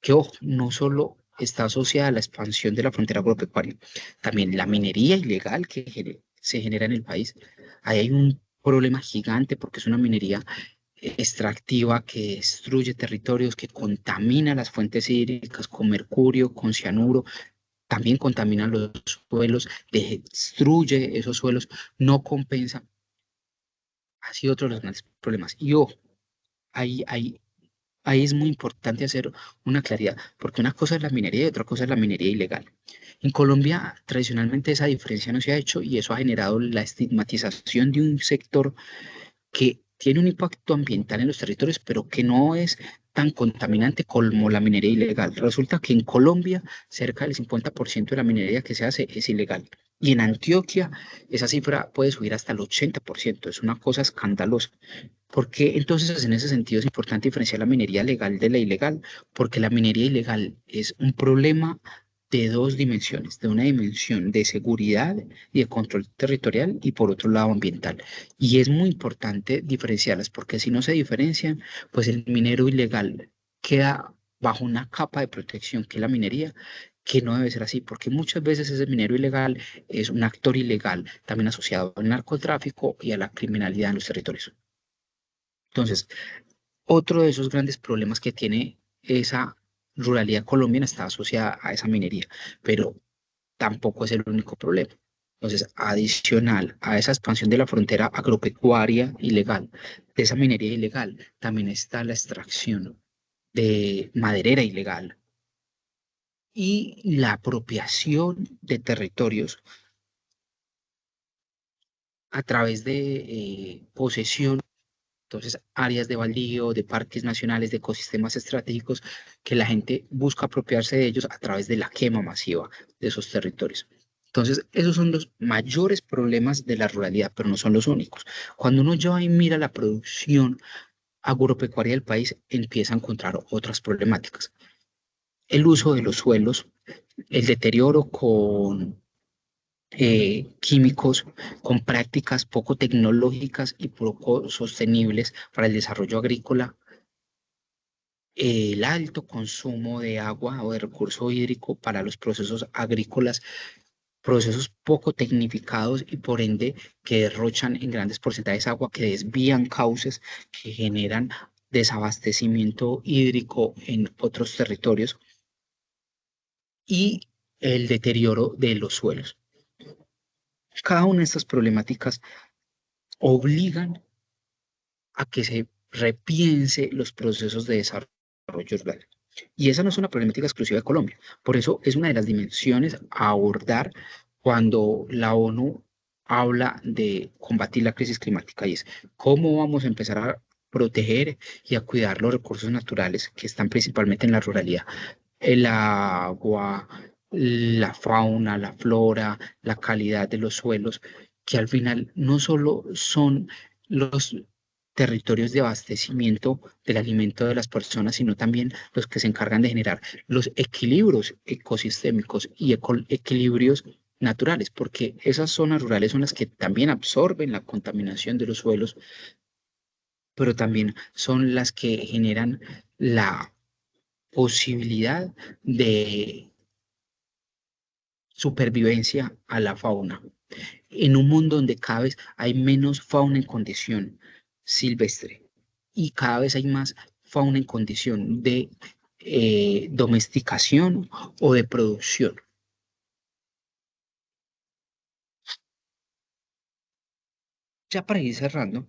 S1: que, ojo, no solo está asociada a la expansión de la frontera agropecuaria, también la minería ilegal que se genera en el país. Ahí hay un problema gigante porque es una minería extractiva que destruye territorios, que contamina las fuentes hídricas con mercurio, con cianuro, también contamina los suelos, destruye esos suelos, no compensa. Ha sido otro de los grandes problemas. Y ojo, ahí ahí es muy importante hacer una claridad, porque una cosa es la minería y otra cosa es la minería ilegal. En Colombia, tradicionalmente esa diferencia no se ha hecho y eso ha generado la estigmatización de un sector que tiene un impacto ambiental en los territorios, pero que no es tan contaminante como la minería ilegal. Resulta que en Colombia cerca del 50% de la minería que se hace es ilegal. Y en Antioquia esa cifra puede subir hasta el 80%. Es una cosa escandalosa. Porque entonces en ese sentido es importante diferenciar la minería legal de la ilegal? Porque la minería ilegal es un problema de dos dimensiones, de una dimensión de seguridad y de control territorial y por otro lado ambiental. Y es muy importante diferenciarlas porque si no se diferencian, pues el minero ilegal queda bajo una capa de protección que es la minería, que no debe ser así, porque muchas veces ese minero ilegal es un actor ilegal, también asociado al narcotráfico y a la criminalidad en los territorios. Entonces, otro de esos grandes problemas que tiene esa ruralidad colombiana está asociada a esa minería, pero tampoco es el único problema. Entonces, adicional a esa expansión de la frontera agropecuaria ilegal, de esa minería ilegal, también está la extracción de maderera ilegal y la apropiación de territorios a través de posesión. Entonces, áreas de baldío, de parques nacionales, de ecosistemas estratégicos, que la gente busca apropiarse de ellos a través de la quema masiva de esos territorios. Entonces, esos son los mayores problemas de la ruralidad, pero no son los únicos. Cuando uno ya va y mira la producción agropecuaria del país, empieza a encontrar otras problemáticas. El uso de los suelos, el deterioro con químicos, con prácticas poco tecnológicas y poco sostenibles para el desarrollo agrícola, el alto consumo de agua o de recurso hídrico para los procesos agrícolas, procesos poco tecnificados y por ende que derrochan en grandes porcentajes agua, que desvían cauces, que generan desabastecimiento hídrico en otros territorios y el deterioro de los suelos. Cada una de estas problemáticas obligan a que se repiense los procesos de desarrollo rural. Y esa no es una problemática exclusiva de Colombia. Por eso es una de las dimensiones a abordar cuando la ONU habla de combatir la crisis climática y es cómo vamos a empezar a proteger y a cuidar los recursos naturales que están principalmente en la ruralidad. El agua, la fauna, la flora, la calidad de los suelos, que al final no solo son los territorios de abastecimiento del alimento de las personas, sino también los que se encargan de generar los equilibrios ecosistémicos y equilibrios naturales, porque esas zonas rurales son las que también absorben la contaminación de los suelos, pero también son las que generan la posibilidad de supervivencia a la fauna. En un mundo donde cada vez hay menos fauna en condición silvestre y cada vez hay más fauna en condición de domesticación o de producción. Ya para ir cerrando,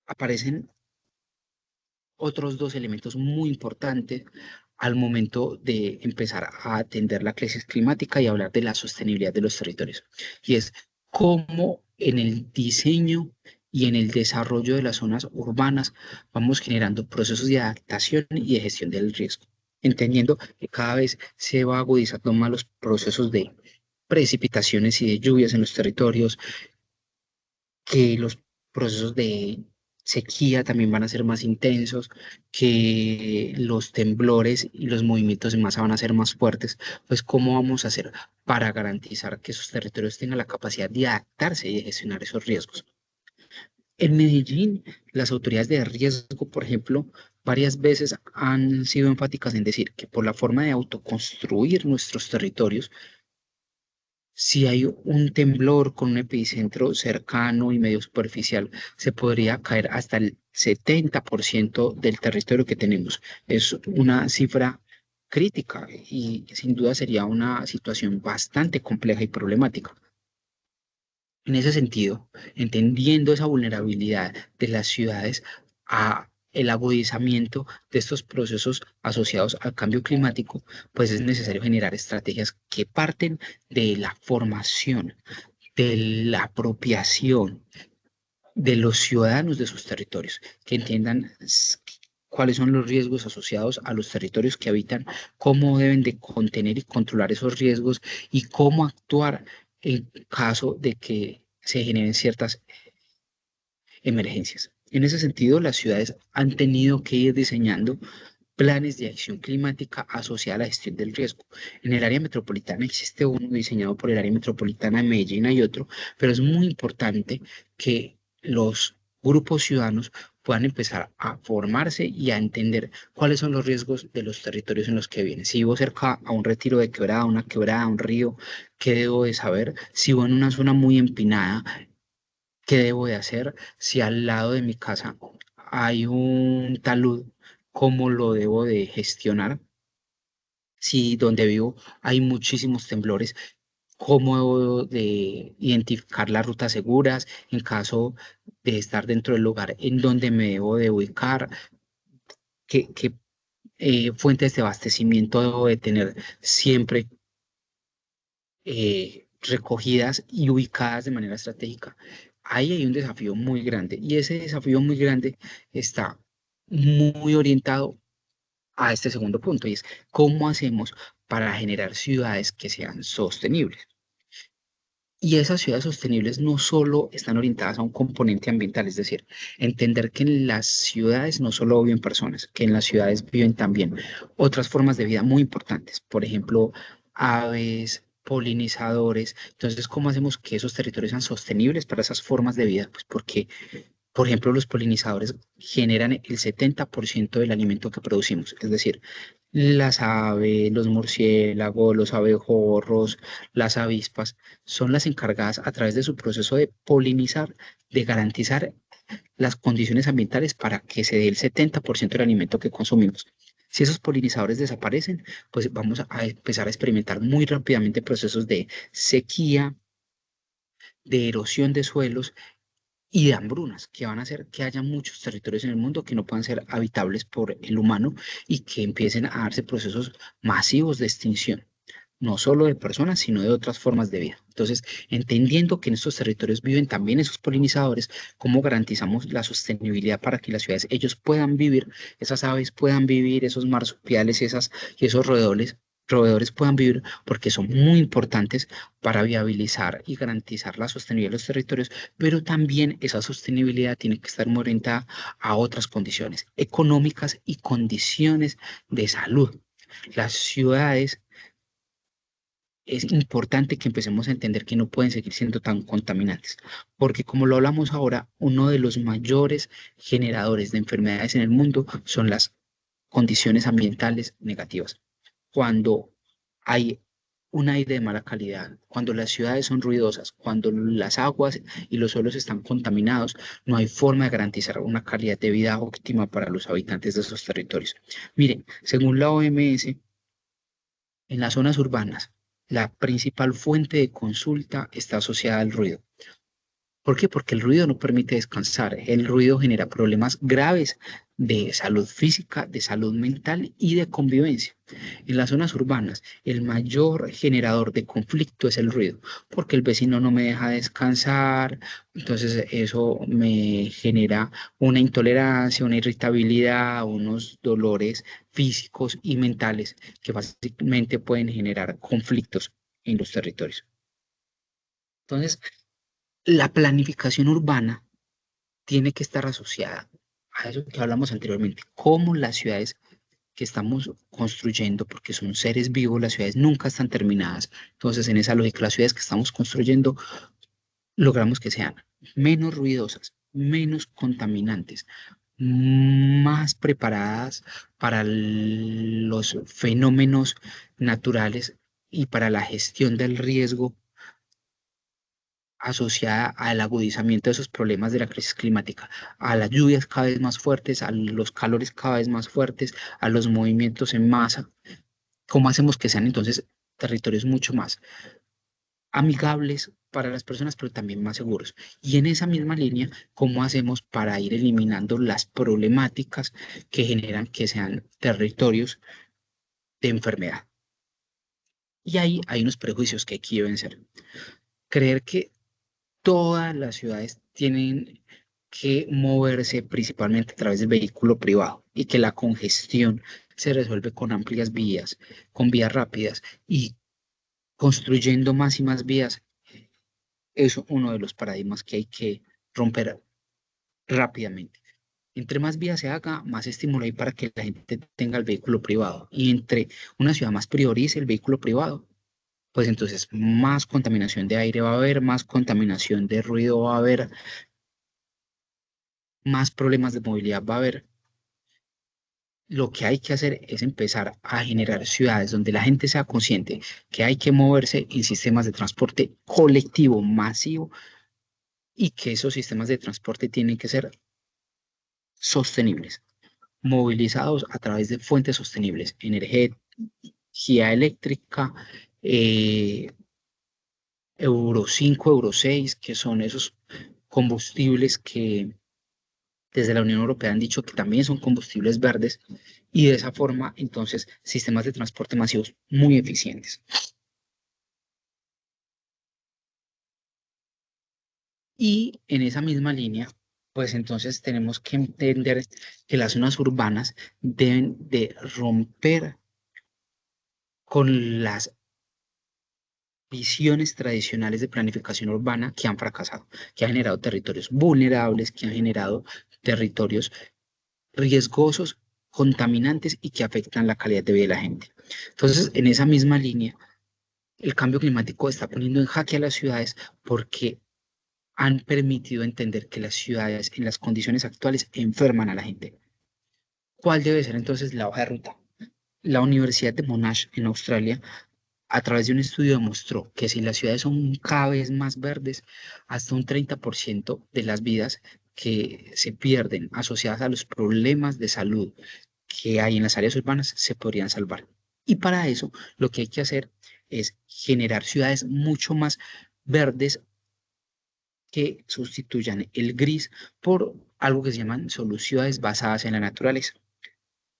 S1: aparecen otros dos elementos muy importantes al momento de empezar a atender la crisis climática y hablar de la sostenibilidad de los territorios. Y es cómo en el diseño y en el desarrollo de las zonas urbanas vamos generando procesos de adaptación y de gestión del riesgo, entendiendo que cada vez se va agudizando más los procesos de precipitaciones y de lluvias en los territorios, que los procesos de sequía también van a ser más intensos, que los temblores y los movimientos de masa van a ser más fuertes, pues ¿cómo vamos a hacer para garantizar que esos territorios tengan la capacidad de adaptarse y de gestionar esos riesgos? En Medellín, las autoridades de riesgo, por ejemplo, varias veces han sido enfáticas en decir que por la forma de autoconstruir nuestros territorios, si hay un temblor con un epicentro cercano y medio superficial, se podría caer hasta el 70% del territorio que tenemos. Es una cifra crítica y sin duda sería una situación bastante compleja y problemática. En ese sentido, entendiendo esa vulnerabilidad de las ciudades a el agudizamiento de estos procesos asociados al cambio climático, pues es necesario generar estrategias que parten de la formación, de la apropiación de los ciudadanos de sus territorios, que entiendan cuáles son los riesgos asociados a los territorios que habitan, cómo deben de contener y controlar esos riesgos y cómo actuar en caso de que se generen ciertas emergencias. En ese sentido, las ciudades han tenido que ir diseñando planes de acción climática asociada a la gestión del riesgo. En el área metropolitana existe uno diseñado por el área metropolitana de Medellín, hay otro, pero es muy importante que los grupos ciudadanos puedan empezar a formarse y a entender cuáles son los riesgos de los territorios en los que viven. Si vivo cerca a un retiro de quebrada, una quebrada, un río, ¿qué debo de saber? Si vivo en una zona muy empinada, ¿qué debo de hacer? Si al lado de mi casa hay un talud, ¿cómo lo debo de gestionar? Si donde vivo hay muchísimos temblores, ¿cómo debo de identificar las rutas seguras en caso de estar dentro del lugar en donde me debo de ubicar? ¿Qué fuentes de abastecimiento debo de tener siempre recogidas y ubicadas de manera estratégica? Ahí hay un desafío muy grande y ese desafío muy grande está muy orientado a este segundo punto y es cómo hacemos para generar ciudades que sean sostenibles. Y esas ciudades sostenibles no solo están orientadas a un componente ambiental, es decir, entender que en las ciudades no solo viven personas, que en las ciudades viven también otras formas de vida muy importantes, por ejemplo, aves, polinizadores. Entonces, ¿cómo hacemos que esos territorios sean sostenibles para esas formas de vida? Pues porque, por ejemplo, los polinizadores generan el 70% del alimento que producimos, es decir, las aves, los murciélagos, los abejorros, las avispas, son las encargadas a través de su proceso de polinizar, de garantizar las condiciones ambientales para que se dé el 70% del alimento que consumimos. Si esos polinizadores desaparecen, pues vamos a empezar a experimentar muy rápidamente procesos de sequía, de erosión de suelos y de hambrunas, que van a hacer que haya muchos territorios en el mundo que no puedan ser habitables por el humano y que empiecen a darse procesos masivos de extinción, no solo de personas, sino de otras formas de vida. Entonces, entendiendo que en estos territorios viven también esos polinizadores, ¿cómo garantizamos la sostenibilidad para que las ciudades ellos puedan vivir, esas aves puedan vivir, esos marsupiales y esos roedores puedan vivir, porque son muy importantes para viabilizar y garantizar la sostenibilidad de los territorios, pero también esa sostenibilidad tiene que estar muy orientada a otras condiciones económicas y condiciones de salud. Las ciudades es importante que empecemos a entender que no pueden seguir siendo tan contaminantes, porque como lo hablamos ahora, uno de los mayores generadores de enfermedades en el mundo son las condiciones ambientales negativas. Cuando hay un aire de mala calidad, cuando las ciudades son ruidosas, cuando las aguas y los suelos están contaminados, no hay forma de garantizar una calidad de vida óptima para los habitantes de esos territorios. Miren, según la OMS, en las zonas urbanas, la principal fuente de consulta está asociada al ruido. ¿Por qué? Porque el ruido no permite descansar. El ruido genera problemas graves de salud física, de salud mental y de convivencia. En las zonas urbanas, el mayor generador de conflicto es el ruido, porque el vecino no me deja descansar, entonces eso me genera una intolerancia, una irritabilidad, unos dolores físicos y mentales que básicamente pueden generar conflictos en los territorios. Entonces, la planificación urbana tiene que estar asociada a eso que hablamos anteriormente, cómo las ciudades que estamos construyendo, porque son seres vivos, las ciudades nunca están terminadas. Entonces, en esa lógica, las ciudades que estamos construyendo, logramos que sean menos ruidosas, menos contaminantes, más preparadas para los fenómenos naturales y para la gestión del riesgo asociada al agudizamiento de esos problemas de la crisis climática, a las lluvias cada vez más fuertes, a los calores cada vez más fuertes, a los movimientos en masa. ¿Cómo hacemos que sean entonces territorios mucho más amigables para las personas, pero también más seguros? Y en esa misma línea, ¿cómo hacemos para ir eliminando las problemáticas que generan que sean territorios de enfermedad? Y ahí hay unos prejuicios que aquí deben ser. Creer que todas las ciudades tienen que moverse principalmente a través del vehículo privado y que la congestión se resuelve con amplias vías, con vías rápidas y construyendo más y más vías, es uno de los paradigmas que hay que romper rápidamente. Entre más vías se haga, más estímulo hay para que la gente tenga el vehículo privado. Y entre una ciudad más priorice el vehículo privado, pues entonces más contaminación de aire va a haber, más contaminación de ruido va a haber, más problemas de movilidad va a haber. Lo que hay que hacer es empezar a generar ciudades donde la gente sea consciente que hay que moverse en sistemas de transporte colectivo masivo y que esos sistemas de transporte tienen que ser sostenibles, movilizados a través de fuentes sostenibles, energía eléctrica, eh, Euro 5, Euro 6, que son esos combustibles que desde la Unión Europea han dicho que también son combustibles verdes y de esa forma, entonces, sistemas de transporte masivos muy eficientes. Y en esa misma línea, pues entonces tenemos que entender que las zonas urbanas deben de romper con las visiones tradicionales de planificación urbana que han fracasado, que han generado territorios vulnerables, que han generado territorios riesgosos, contaminantes y que afectan la calidad de vida de la gente. Entonces, en esa misma línea, el cambio climático está poniendo en jaque a las ciudades porque han permitido entender que las ciudades en las condiciones actuales enferman a la gente. ¿Cuál debe ser entonces la hoja de ruta? La Universidad de Monash en Australia, a través de un estudio, demostró que si las ciudades son cada vez más verdes, hasta un 30% de las vidas que se pierden asociadas a los problemas de salud que hay en las áreas urbanas se podrían salvar. Y para eso lo que hay que hacer es generar ciudades mucho más verdes que sustituyan el gris por algo que se llaman soluciones basadas en la naturaleza.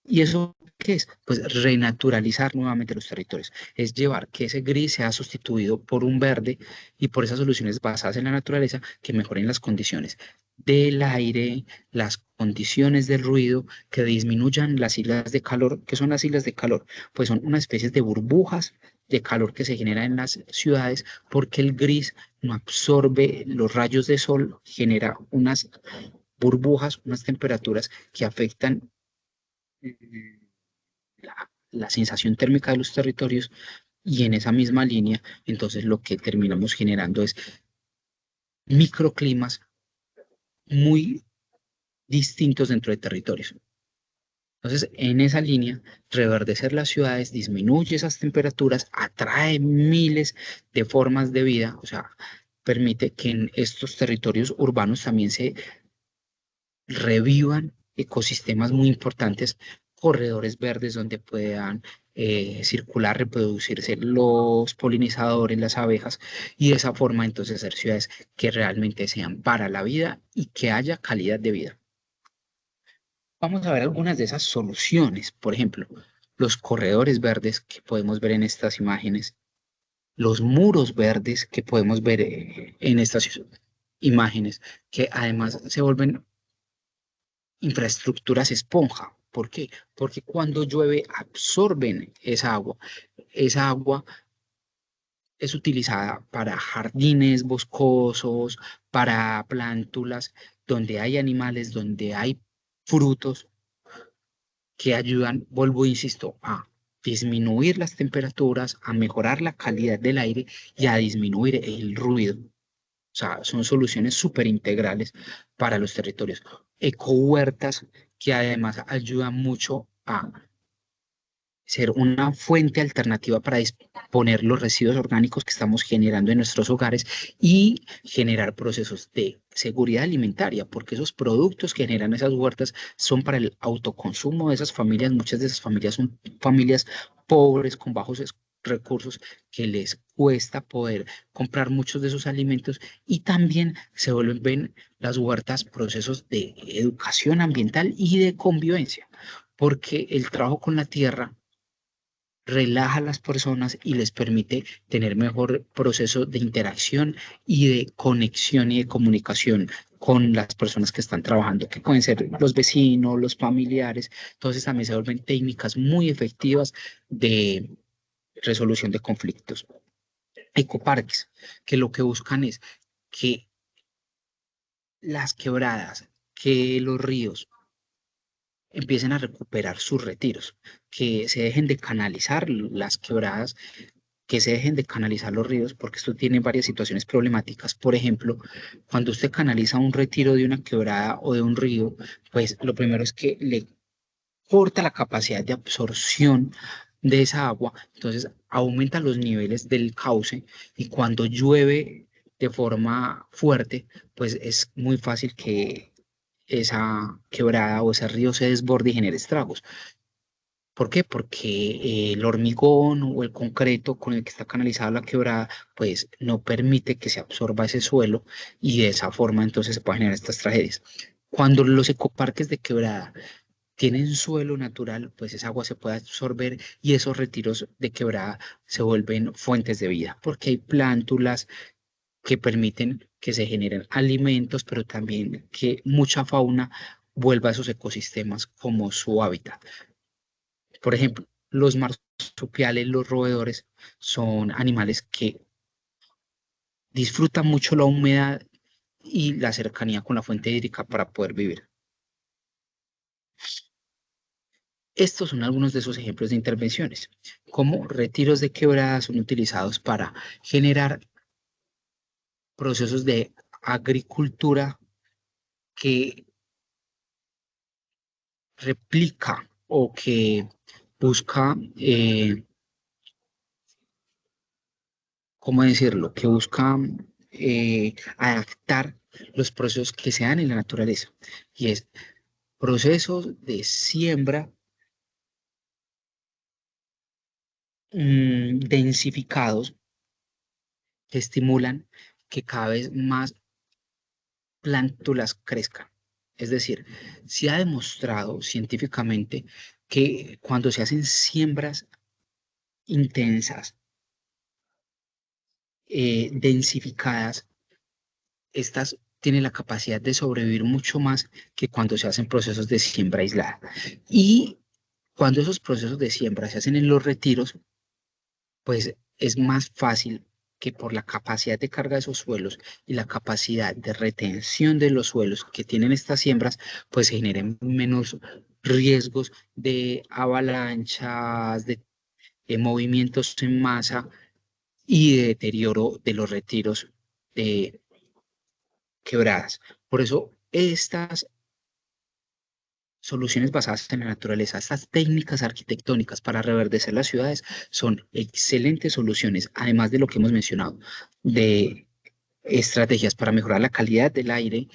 S1: ¿Y eso qué es? Pues renaturalizar nuevamente los territorios. Es llevar que ese gris sea sustituido por un verde y por esas soluciones basadas en la naturaleza que mejoren las condiciones del aire, las condiciones del ruido, que disminuyan las islas de calor. ¿Qué son las islas de calor? Pues son unas especies de burbujas de calor que se generan en las ciudades porque el gris no absorbe los rayos de sol, genera unas burbujas, unas temperaturas que afectan la sensación térmica de los territorios y en esa misma línea, entonces lo que terminamos generando es microclimas muy distintos dentro de territorios. Entonces, en esa línea, reverdecer las ciudades disminuye esas temperaturas, atrae miles de formas de vida, o sea, permite que en estos territorios urbanos también se revivan ecosistemas muy importantes, corredores verdes donde puedan circular, reproducirse los polinizadores, las abejas, y de esa forma entonces hacer ciudades que realmente sean para la vida y que haya calidad de vida. Vamos a ver algunas de esas soluciones, por ejemplo, los corredores verdes que podemos ver en estas imágenes, los muros verdes que podemos ver en estas imágenes, que además se vuelven infraestructuras esponja. ¿Por qué? Porque cuando llueve absorben esa agua. Esa agua es utilizada para jardines boscosos, para plántulas, donde hay animales, donde hay frutos que ayudan, vuelvo, insisto, a disminuir las temperaturas, a mejorar la calidad del aire y a disminuir el ruido. O sea, son soluciones súper integrales para los territorios. Ecohuertas que además ayudan mucho a ser una fuente alternativa para disponer los residuos orgánicos que estamos generando en nuestros hogares y generar procesos de seguridad alimentaria, porque esos productos que generan esas huertas son para el autoconsumo de esas familias. Muchas de esas familias son familias pobres con bajos recursos que les cuesta poder comprar muchos de esos alimentos y también se vuelven las huertas procesos de educación ambiental y de convivencia, porque el trabajo con la tierra relaja a las personas y les permite tener mejor proceso de interacción y de conexión y de comunicación con las personas que están trabajando, que pueden ser los vecinos, los familiares. Entonces también se vuelven técnicas muy efectivas de resolución de conflictos. Ecoparques, que lo que buscan es que las quebradas, que los ríos empiecen a recuperar sus retiros, que se dejen de canalizar las quebradas, que se dejen de canalizar los ríos, porque esto tiene varias situaciones problemáticas. Por ejemplo, cuando usted canaliza un retiro de una quebrada o de un río, pues lo primero es que le corta la capacidad de absorción de esa agua, entonces aumenta los niveles del cauce y cuando llueve de forma fuerte, pues es muy fácil que esa quebrada o ese río se desborde y genere estragos. ¿Por qué? Porque el hormigón o el concreto con el que está canalizada la quebrada, pues no permite que se absorba ese suelo y de esa forma entonces se pueden generar estas tragedias. Cuando los ecoparques de quebrada tienen suelo natural, pues esa agua se puede absorber y esos retiros de quebrada se vuelven fuentes de vida, porque hay plántulas que permiten que se generen alimentos, pero también que mucha fauna vuelva a esos ecosistemas como su hábitat. Por ejemplo, Los marsupiales, los roedores, son animales que disfrutan mucho la humedad y la cercanía con la fuente hídrica para poder vivir. Estos son algunos de esos ejemplos de intervenciones, como retiros de quebradas son utilizados para generar procesos de agricultura que replica o que busca, ¿cómo decirlo? Que busca adaptar los procesos que se dan en la naturaleza. Y es procesos de siembra densificados que estimulan que cada vez más plántulas crezcan. Es decir, se ha demostrado científicamente que cuando se hacen siembras intensas, densificadas, estas tienen la capacidad de sobrevivir mucho más que cuando se hacen procesos de siembra aislada. Y cuando esos procesos de siembra se hacen en los retiros, pues es más fácil que por la capacidad de carga de esos suelos y la capacidad de retención de los suelos que tienen estas siembras, pues se generen menos riesgos de avalanchas, de movimientos en masa y de deterioro de los retiros de quebradas. Por eso, estas soluciones basadas en la naturaleza, estas técnicas arquitectónicas para reverdecer las ciudades son excelentes soluciones, además de lo que hemos mencionado, de estrategias para mejorar la calidad del aire,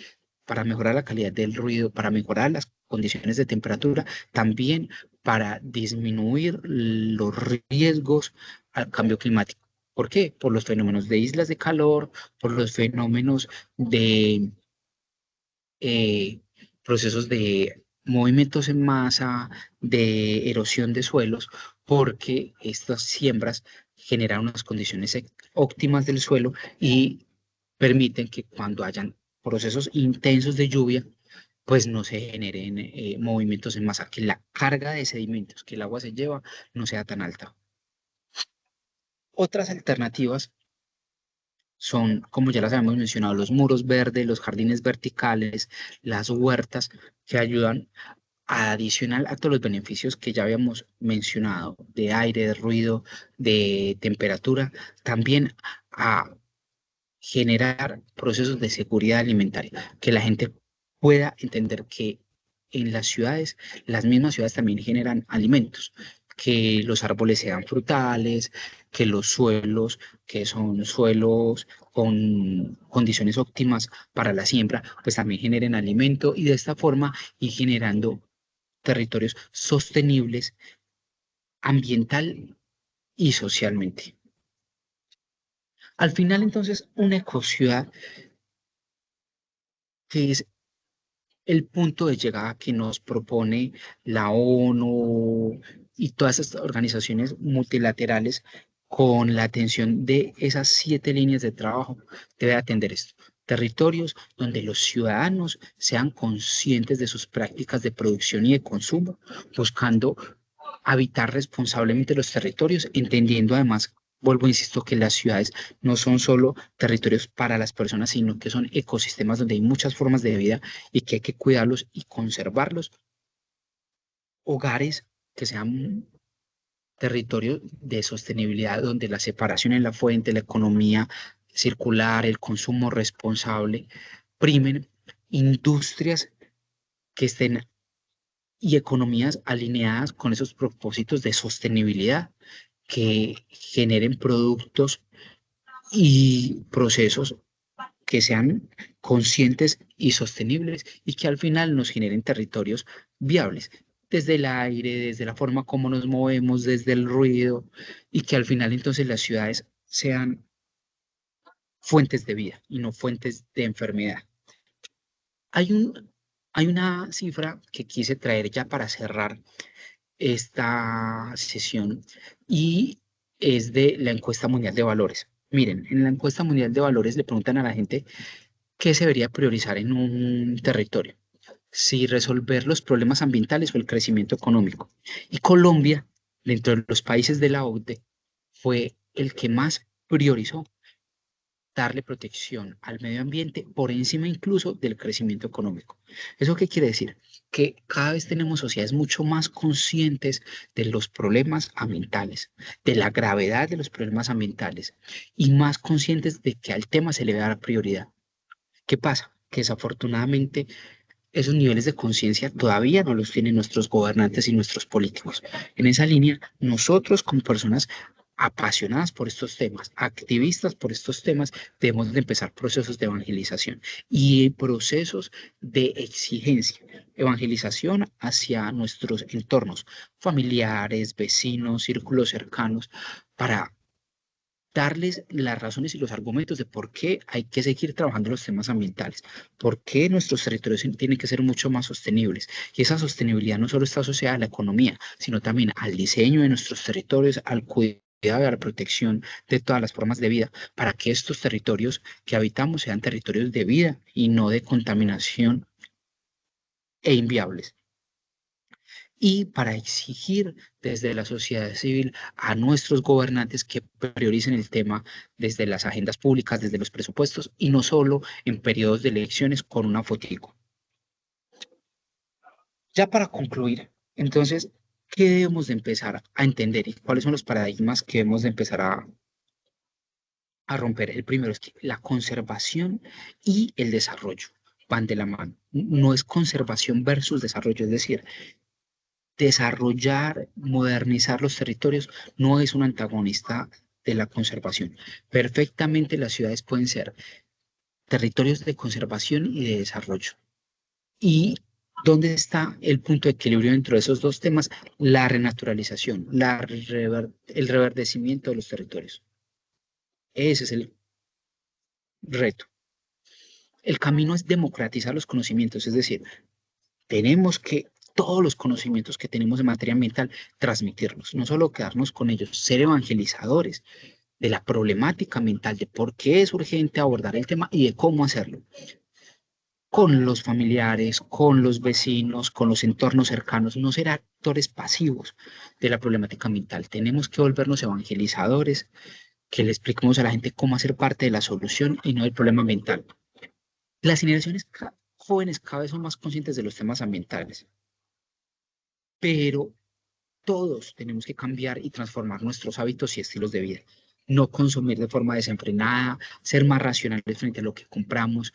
S1: para mejorar la calidad del ruido, para mejorar las condiciones de temperatura, también para disminuir los riesgos al cambio climático. ¿Por qué? Por los fenómenos de islas de calor, por los fenómenos de eh, procesos de movimientos en masa, de erosión de suelos, porque estas siembras generan unas condiciones óptimas del suelo y permiten que cuando hayan procesos intensos de lluvia, pues no se generen movimientos en masa, que la carga de sedimentos que el agua se lleva no sea tan alta. Otras alternativas son, como ya las habíamos mencionado, los muros verdes, los jardines verticales, las huertas, que ayudan adicional a todos los beneficios que ya habíamos mencionado, de aire, de ruido, de temperatura, también a generar procesos de seguridad alimentaria, que la gente pueda entender que en las ciudades, las mismas ciudades también generan alimentos, que los árboles sean frutales, que los suelos, que son suelos con condiciones óptimas para la siembra, pues también generen alimento y de esta forma ir generando territorios sostenibles ambiental y socialmente. Al final, entonces, una ecociudad que es el punto de llegada que nos propone la ONU y todas estas organizaciones multilaterales con la atención de esas 7 líneas de trabajo, debe atender esto. Territorios donde los ciudadanos sean conscientes de sus prácticas de producción y de consumo, buscando habitar responsablemente los territorios, entendiendo además, vuelvo, insisto, que las ciudades no son solo territorios para las personas, sino que son ecosistemas donde hay muchas formas de vida y que hay que cuidarlos y conservarlos. Hogares que sean territorios de sostenibilidad, donde la separación en la fuente, la economía circular, el consumo responsable, primen industrias que estén y economías alineadas con esos propósitos de sostenibilidad que generen productos y procesos que sean conscientes y sostenibles y que al final nos generen territorios viables, desde el aire, desde la forma como nos movemos, desde el ruido, y que al final entonces las ciudades sean fuentes de vida y no fuentes de enfermedad. Hay hay una cifra que quise traer ya para cerrar esta sesión y es de la encuesta mundial de valores. Miren, en la encuesta mundial de valores le preguntan a la gente qué se debería priorizar en un territorio, si resolver los problemas ambientales o el crecimiento económico. Y Colombia dentro de los países de la OCDE, fue el que más priorizó darle protección al medio ambiente por encima incluso del crecimiento económico. ¿Eso qué quiere decir? Que cada vez tenemos sociedades mucho más conscientes de los problemas ambientales, de la gravedad de los problemas ambientales y más conscientes de que al tema se le debe dar prioridad. ¿Qué pasa? Que desafortunadamente esos niveles de conciencia todavía no los tienen nuestros gobernantes y nuestros políticos. En esa línea, nosotros como personas apasionadas por estos temas, activistas por estos temas, debemos de empezar procesos de evangelización y procesos de exigencia, evangelización hacia nuestros entornos familiares, vecinos, círculos cercanos, para darles las razones y los argumentos de por qué hay que seguir trabajando los temas ambientales, por qué nuestros territorios tienen que ser mucho más sostenibles. Y esa sostenibilidad no solo está asociada a la economía, sino también al diseño de nuestros territorios, al cuidado y a la protección de todas las formas de vida, para que estos territorios que habitamos sean territorios de vida y no de contaminación e inviables y para exigir desde la sociedad civil a nuestros gobernantes que prioricen el tema desde las agendas públicas, desde los presupuestos y no solo en periodos de elecciones con una fotico. Ya para concluir, entonces, ¿qué debemos de empezar a entender y cuáles son los paradigmas que debemos de empezar a romper? El primero es que la conservación y el desarrollo van de la mano. No es conservación versus desarrollo, es decir, desarrollar, modernizar los territorios no es un antagonista de la conservación. Perfectamente las ciudades pueden ser territorios de conservación y de desarrollo. ¿Y dónde está el punto de equilibrio dentro de esos dos temas? La renaturalización, el reverdecimiento de los territorios. Ese es el reto. El camino es democratizar los conocimientos, es decir, tenemos que todos los conocimientos que tenemos en materia ambiental, transmitirlos, no solo quedarnos con ellos, ser evangelizadores de la problemática ambiental, de por qué es urgente abordar el tema y de cómo hacerlo, con los familiares, con los vecinos, con los entornos cercanos, no ser actores pasivos de la problemática ambiental. Tenemos que volvernos evangelizadores, que le expliquemos a la gente cómo hacer parte de la solución y no del problema ambiental. Las generaciones jóvenes cada vez son más conscientes de los temas ambientales, pero todos tenemos que cambiar y transformar nuestros hábitos y estilos de vida. No consumir de forma desenfrenada, ser más racionales frente a lo que compramos,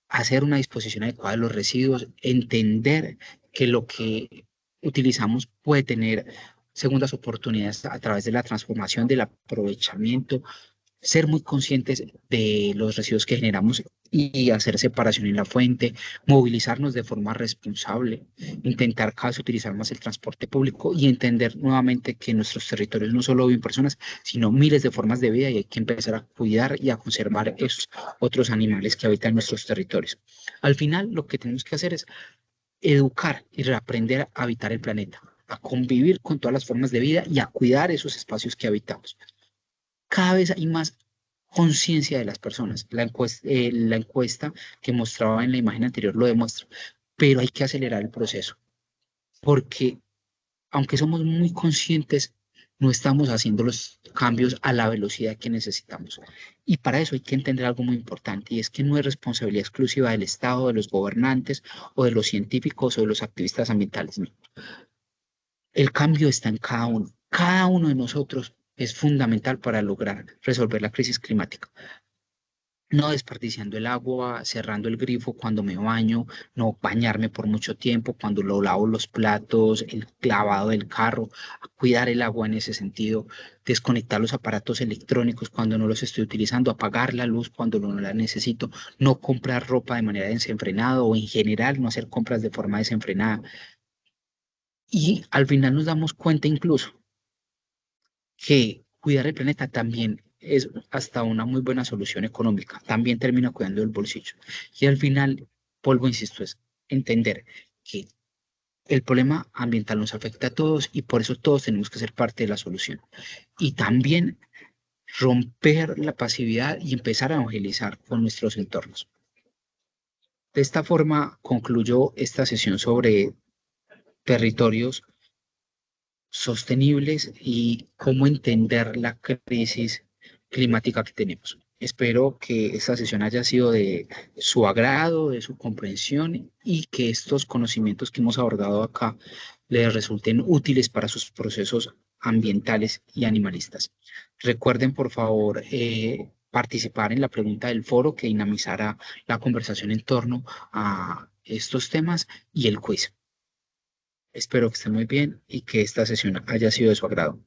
S1: hacer una disposición adecuada de los residuos, entender que lo que utilizamos puede tener segundas oportunidades a través de la transformación, del aprovechamiento, ser muy conscientes de los residuos que generamos y hacer separación en la fuente, movilizarnos de forma responsable, intentar cada vez utilizar más el transporte público y entender nuevamente que en nuestros territorios no solo viven personas, sino miles de formas de vida y hay que empezar a cuidar y a conservar esos otros animales que habitan nuestros territorios. Al final, lo que tenemos que hacer es educar y reaprender a habitar el planeta, a convivir con todas las formas de vida y a cuidar esos espacios que habitamos. Cada vez hay más conciencia de las personas. La encuesta que mostraba en la imagen anterior lo demuestra, pero hay que acelerar el proceso, porque aunque somos muy conscientes, no estamos haciendo los cambios a la velocidad que necesitamos. Y para eso hay que entender algo muy importante, y es que no es responsabilidad exclusiva del Estado, de los gobernantes o de los científicos o de los activistas ambientales. No. El cambio está en cada uno. Cada uno de nosotros es fundamental para lograr resolver la crisis climática. No desperdiciando el agua, cerrando el grifo cuando me baño, no bañarme por mucho tiempo cuando lo lavo los platos, el lavado del carro, cuidar el agua en ese sentido, desconectar los aparatos electrónicos cuando no los estoy utilizando, apagar la luz cuando no la necesito, no comprar ropa de manera desenfrenada o en general no hacer compras de forma desenfrenada. Y al final nos damos cuenta incluso que cuidar el planeta también es hasta una muy buena solución económica, también termina cuidando el bolsillo. Y al final, polvo, insisto, es entender que el problema ambiental nos afecta a todos y por eso todos tenemos que ser parte de la solución. Y también romper la pasividad y empezar a evangelizar con nuestros entornos. De esta forma concluyo esta sesión sobre territorios sostenibles y cómo entender la crisis climática que tenemos. Espero que esta sesión haya sido de su agrado, de su comprensión y que estos conocimientos que hemos abordado acá les resulten útiles para sus procesos ambientales y animalistas. Recuerden, por favor, participar en la pregunta del foro que dinamizará la conversación en torno a estos temas y el quiz. Espero que estén muy bien y que esta sesión haya sido de su agrado.